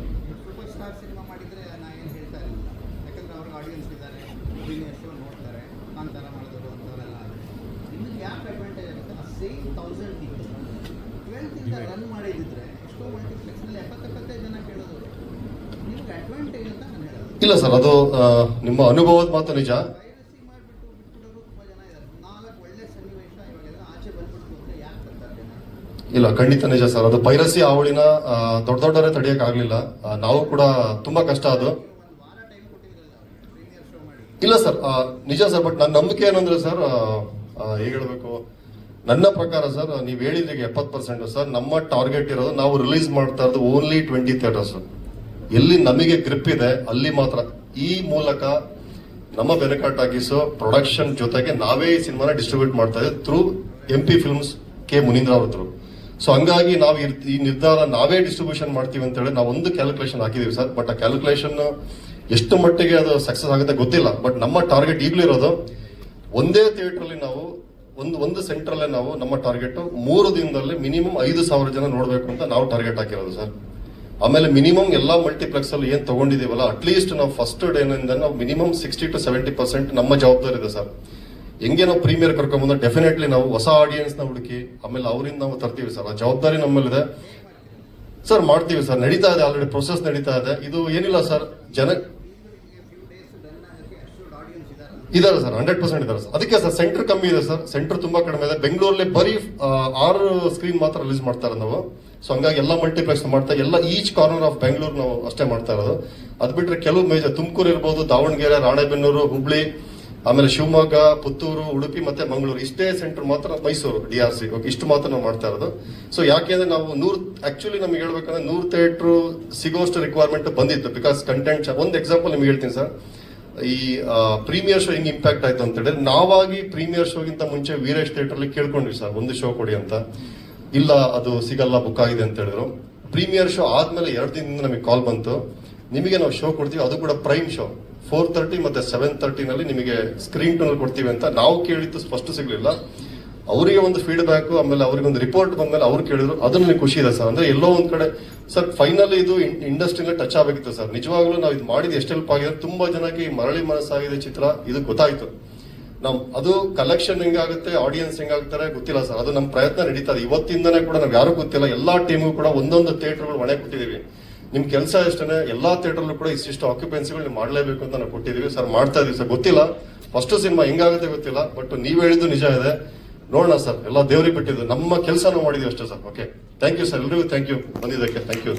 ಇಲ್ಲ ಸರ್, ಅದು ನಿಮ್ಮ ಅನುಭವದ ಮಾತು ನಿಜ. ಇಲ್ಲ, ಖಂಡಿತ ನಿಜ ಸರ್. ಅದು ಪೈರಸಿ ಅವಳಿನ ದೊಡ್ಡವರೇ ತಡೆಯಕ್ ಆಗ್ಲಿಲ್ಲ. ನಾವು ಕೂಡ ತುಂಬಾ ಕಷ್ಟ ಅದು. ಇಲ್ಲ ಸರ್, ನಿಜ ಸರ್. ಬಟ್ ನನ್ನ ನಂಬಿಕೆ ಏನಂದ್ರೆ ಸರ್, ಹೇಗೆ ಹೇಳ್ಬೇಕು, ನನ್ನ ಪ್ರಕಾರ ಸರ್ ನೀವು ಹೇಳಿದ್ರಿಗೆ 70% ಸರ್, ನಮ್ಮ ಟಾರ್ಗೆಟ್ ಇರೋದು ನಾವು ರಿಲೀಸ್ ಮಾಡ್ತಾ ಇರೋದು ಓನ್ಲಿ 20 ಥಿಯೇಟರ್ಸ್. ಎಲ್ಲಿ ನಮಗೆ ಗ್ರಿಪ್ ಇದೆ ಅಲ್ಲಿ ಮಾತ್ರ. ಈ ಮೂಲಕ ನಮ್ಮ ಬೆನಕಾಟ್ ಆಗಿಸೋ ಪ್ರೊಡಕ್ಷನ್ ಜೊತೆಗೆ ನಾವೇ ಈ ಸಿನಿಮಾನ ಡಿಸ್ಟ್ರಿಬ್ಯೂಟ್ ಮಾಡ್ತಾ ಇದ್ದೀವಿ ಥ್ರೂ MP ಫಿಲ್ಮ್ಸ್ ಕೆ ಮುನೀಂದ್ರ ಅವ್ರ ಥ್ರೂ. ಸೊ ಹಂಗಾಗಿ ನಾವು ಈ ನಿರ್ಧಾರ ನಾವೇ ಡಿಸ್ಟ್ರಿಬ್ಯೂಷನ್ ಮಾಡ್ತೀವಿ ಅಂತ ಹೇಳಿ ನಾವು ಒಂದು ಕ್ಯಾಲ್ಕುಲೇಷನ್ ಹಾಕಿದೀವಿ ಸರ್. ಬಟ್ ಆ ಕ್ಯಾಲ್ಕುಲೇಷನ್ ಎಷ್ಟು ಮಟ್ಟಿಗೆ ಅದು ಸಕ್ಸಸ್ ಆಗುತ್ತೆ ಗೊತ್ತಿಲ್ಲ. ಬಟ್ ನಮ್ಮ ಟಾರ್ಗೆಟ್ ಈಗಲೂ ಇರೋದು ಒಂದೇ ಥಿಯೇಟರ್ ಅಲ್ಲಿ ನಾವು ಒಂದು ಸೆಂಟರ್ ಅಲ್ಲೇ ನಾವು ನಮ್ಮ ಟಾರ್ಗೆಟ್ 3 ದಿನದಲ್ಲಿ ಮಿನಿಮಮ್ 5,000 ಜನ ನೋಡ್ಬೇಕು ಅಂತ ನಾವು ಟಾರ್ಗೆಟ್ ಹಾಕಿರೋದು ಸರ್. ಆಮೇಲೆ ಮಿನಿಮಮ್ ಎಲ್ಲಾ ಮಲ್ಟಿಪ್ಲೆಕ್ಸ್ ಅಲ್ಲಿ ಏನ್ ತಗೊಂಡಿದೀವಲ್ಲ ಅಟ್ಲೀಸ್ಟ್ ನಾವು ಫಸ್ಟ್ ಡೇನಿಂದ ನಾವು ಮಿನಿಮಮ್ 60 to 70% ನಮ್ಮ ಜವಾಬ್ದಾರಿ ಇದೆ ಸರ್. ಹೆಂಗೆ ನಾವು ಪ್ರೀಮಿಯರ್ ಕರ್ಕೊಂಡ್ಬಂದ್ರೆ ಡೆಫಿನೆಟ್ಲಿ ನಾವು ಹೊಸ ಆಡಿಯನ್ಸ್ ನ ಹುಡುಕಿ ಆಮೇಲೆ ಅವರಿಂದ ನಾವು ತರ್ತೀವಿ ಸರ್. ಆ ಜವಾಬ್ದಾರಿ ನಮ್ಮಲ್ಲಿದೆ ಸರ್. ಮಾಡ್ತೀವಿ ಸರ್, ನಡೀತಾ ಇದೆ, ಆಲ್ರೆಡಿ ಪ್ರೊಸೆಸ್ ನಡೀತಾ ಇದೆ. ಇದು ಏನಿಲ್ಲ ಸರ್, ಇದಾರೆ ಸರ್, 100% ಇದಾರೆ ಸರ್. ಅದಕ್ಕೆ ಸರ್ ಸೆಂಟರ್ ಕಮ್ಮಿ ಇದೆ ಸರ್, ಸೆಂಟರ್ ತುಂಬಾ ಕಡಿಮೆ ಇದೆ. ಬೆಂಗಳೂರಲ್ಲಿ ಬರೀ 6 ಸ್ಕ್ರೀನ್ ಮಾತ್ರ ರಿಲೀಸ್ ಮಾಡ್ತಾರೆ ನಾವು. ಸೊ ಹಂಗಾಗಿ ಎಲ್ಲ ಮಲ್ಟಿಪ್ಲೆಕ್ಸ್ ಮಾಡ್ತಾ ಎಲ್ಲ ಈಚ್ ಕಾರ್ನರ್ ಆಫ್ ಬೆಂಗಳೂರು ನಾವು ಅಷ್ಟೇ ಮಾಡ್ತಾ ಇರೋದು. ಅದ್ ಬಿಟ್ರೆ ಕೆಲವು ಮೇಜರ್ ತುಮಕೂರು ಇರ್ಬೋದು, ದಾವಣಗೆರೆ, ರಾಣೆಬೆನ್ನೂರು, ಹುಬ್ಳಿ, ಆಮೇಲೆ ಶಿವಮೊಗ್ಗ, ಪುತ್ತೂರು, ಉಡುಪಿ ಮತ್ತೆ ಮಂಗಳೂರು, ಇಷ್ಟೇ ಸೆಂಟರ್ ಮಾತ್ರ, ಮೈಸೂರು DRC ಇಷ್ಟು ಮಾತ್ರ ನಾವು ಮಾಡ್ತಾ ಇರೋದು. ಸೊ ಯಾಕೆಂದ್ರೆ ನಾವು 100 ಆಕ್ಚುಲಿ ನಮ್ಗೆ ಹೇಳ್ಬೇಕಂದ್ರೆ 100 ಥಿಯೇಟರ್ ಸಿಗೋಷ್ಟು ರಿಕ್ವೈರ್ಮೆಂಟ್ ಬಂದಿತ್ತು. ಬಿಕಾಸ್ ಕಂಟೆಂಟ್ ಒಂದು ಎಕ್ಸಾಂಪಲ್ ನಿಮ್ಗೆ ಹೇಳ್ತೀನಿ ಸರ್. ಈ ಪ್ರೀಮಿಯರ್ ಶೋ ಹಿಂಗ್ ಇಂಪ್ಯಾಕ್ಟ್ ಆಯ್ತು ಅಂತ ಹೇಳಿದ್ರೆ, ನಾವಾಗಿ ಪ್ರೀಮಿಯರ್ ಶೋಗಿಂತ ಮುಂಚೆ ವೀರೇಶ್ ಥಿಯೇಟರ್ ಅಲ್ಲಿ ಕೇಳ್ಕೊಂಡ್ವಿ ಸರ್ ಒಂದು ಶೋ ಕೊಡಿ ಅಂತ. ಇಲ್ಲ ಅದು ಸಿಗಲ್ಲ, ಬುಕ್ ಆಗಿದೆ ಅಂತ ಹೇಳಿದ್ರು. ಪ್ರೀಮಿಯರ್ ಶೋ ಆದ್ಮೇಲೆ 2 ದಿನದಿಂದ ನಮಗೆ ಕಾಲ್ ಬಂತು, ನಿಮಗೆ ನಾವು ಶೋ ಕೊಡ್ತೀವಿ, ಅದು ಕೂಡ ಪ್ರೈಮ್ ಶೋ 4:30 ಮತ್ತೆ 7:30 ನಲ್ಲಿ ನಿಮಗೆ ಸ್ಕ್ರೀನ್ ಟೋನ್ ಕೊಡ್ತೀವಿ ಅಂತ. ನಾವು ಕೇಳಿದ್ದು ಫಸ್ಟ್ ಸಿಗ್ಲಿಲ್ಲ, ಅವರಿಗೆ ಒಂದು ಫೀಡ್ಬ್ಯಾಕ್, ಆಮೇಲೆ ಅವರಿಗೆ ಒಂದು ರಿಪೋರ್ಟ್ ಬಂದ್ಮೇಲೆ ಅವ್ರು ಕೇಳಿದ್ರು. ಅದು ನನಗೆ ಖುಷಿ ಇದೆ ಸರ್. ಅಂದ್ರೆ ಎಲ್ಲೋ ಒಂದ್ ಕಡೆ ಸರ್ ಫೈನಲ್ ಇದು ಇಂಡಸ್ಟ್ರಿನ ಟಚ್ ಆಗಬೇಕಿತ್ತು ಸರ್. ನಿಜವಾಗ್ಲೂ ನಾವು ಇದು ಮಾಡಿದ ಎಷ್ಟು ಹೆಲ್ಪ್ ಆಗಿದೆ, ತುಂಬಾ ಜನಕ್ಕೆ ಈ ಮರಳಿ ಮನಸ್ಸಾಗಿದೆ ಚಿತ್ರ ಇದು ಗೊತ್ತಾಯ್ತು. ಅದು ಕಲೆಕ್ಷನ್ ಹೆಂಗಾಗುತ್ತೆ, ಆಡಿಯನ್ಸ್ ಹೆಂಗಾಗ್ತಾರೆ ಗೊತ್ತಿಲ್ಲ ಸರ್. ಅದು ನಮ್ಮ ಪ್ರಯತ್ನ ನಡೀತಾ ಇದೆ ಇವತ್ತಿಂದನೇ ಕೂಡ. ನಾವು ಯಾರು ಗೊತ್ತಿಲ್ಲ, ಎಲ್ಲಾ ಟೀಮು ಕೂಡ ಒಂದೊಂದು ಥಿಯೇಟರ್ಗಳು ಮನೆ ಕೊಟ್ಟಿದೀವಿ. ನಿಮ್ ಕೆಲಸ ಎಷ್ಟೇ, ಎಲ್ಲಾ ಥಿಯೇಟರ್ಲು ಕೂಡ ಇಷ್ಟು ಆಕ್ಯುಪೆನ್ಸಿಗಳು ನೀವು ಮಾಡಲೇಬೇಕು ಅಂತ ನಾವು ಕೊಟ್ಟಿದೀವಿ ಸರ್. ಮಾಡ್ತಾ ಇದೀವಿ ಸರ್. ಗೊತ್ತಿಲ್ಲ ಫಸ್ಟ್ ಸಿನಿಮಾ ಹೆಂಗಾಗುತ್ತೆ ಗೊತ್ತಿಲ್ಲ, ಬಟ್ ನೀವ್ ಹೇಳಿದ್ದು ನಿಜ ಇದೆ. ನೋಡೋಣ ಸರ್, ಎಲ್ಲ ದೇವ್ರಿಗೆ ಬಿಟ್ಟಿದ್ದು, ನಮ್ಮ ಕೆಲಸ ನಾವು ಮಾಡಿದೀವಿ ಅಷ್ಟೇ sir. Okay, thank you sir, ಎಲ್ರಿಗೂ ಥ್ಯಾಂಕ್ ಯು ಬಂದಿದ್ದಕ್ಕೆ. Thank you.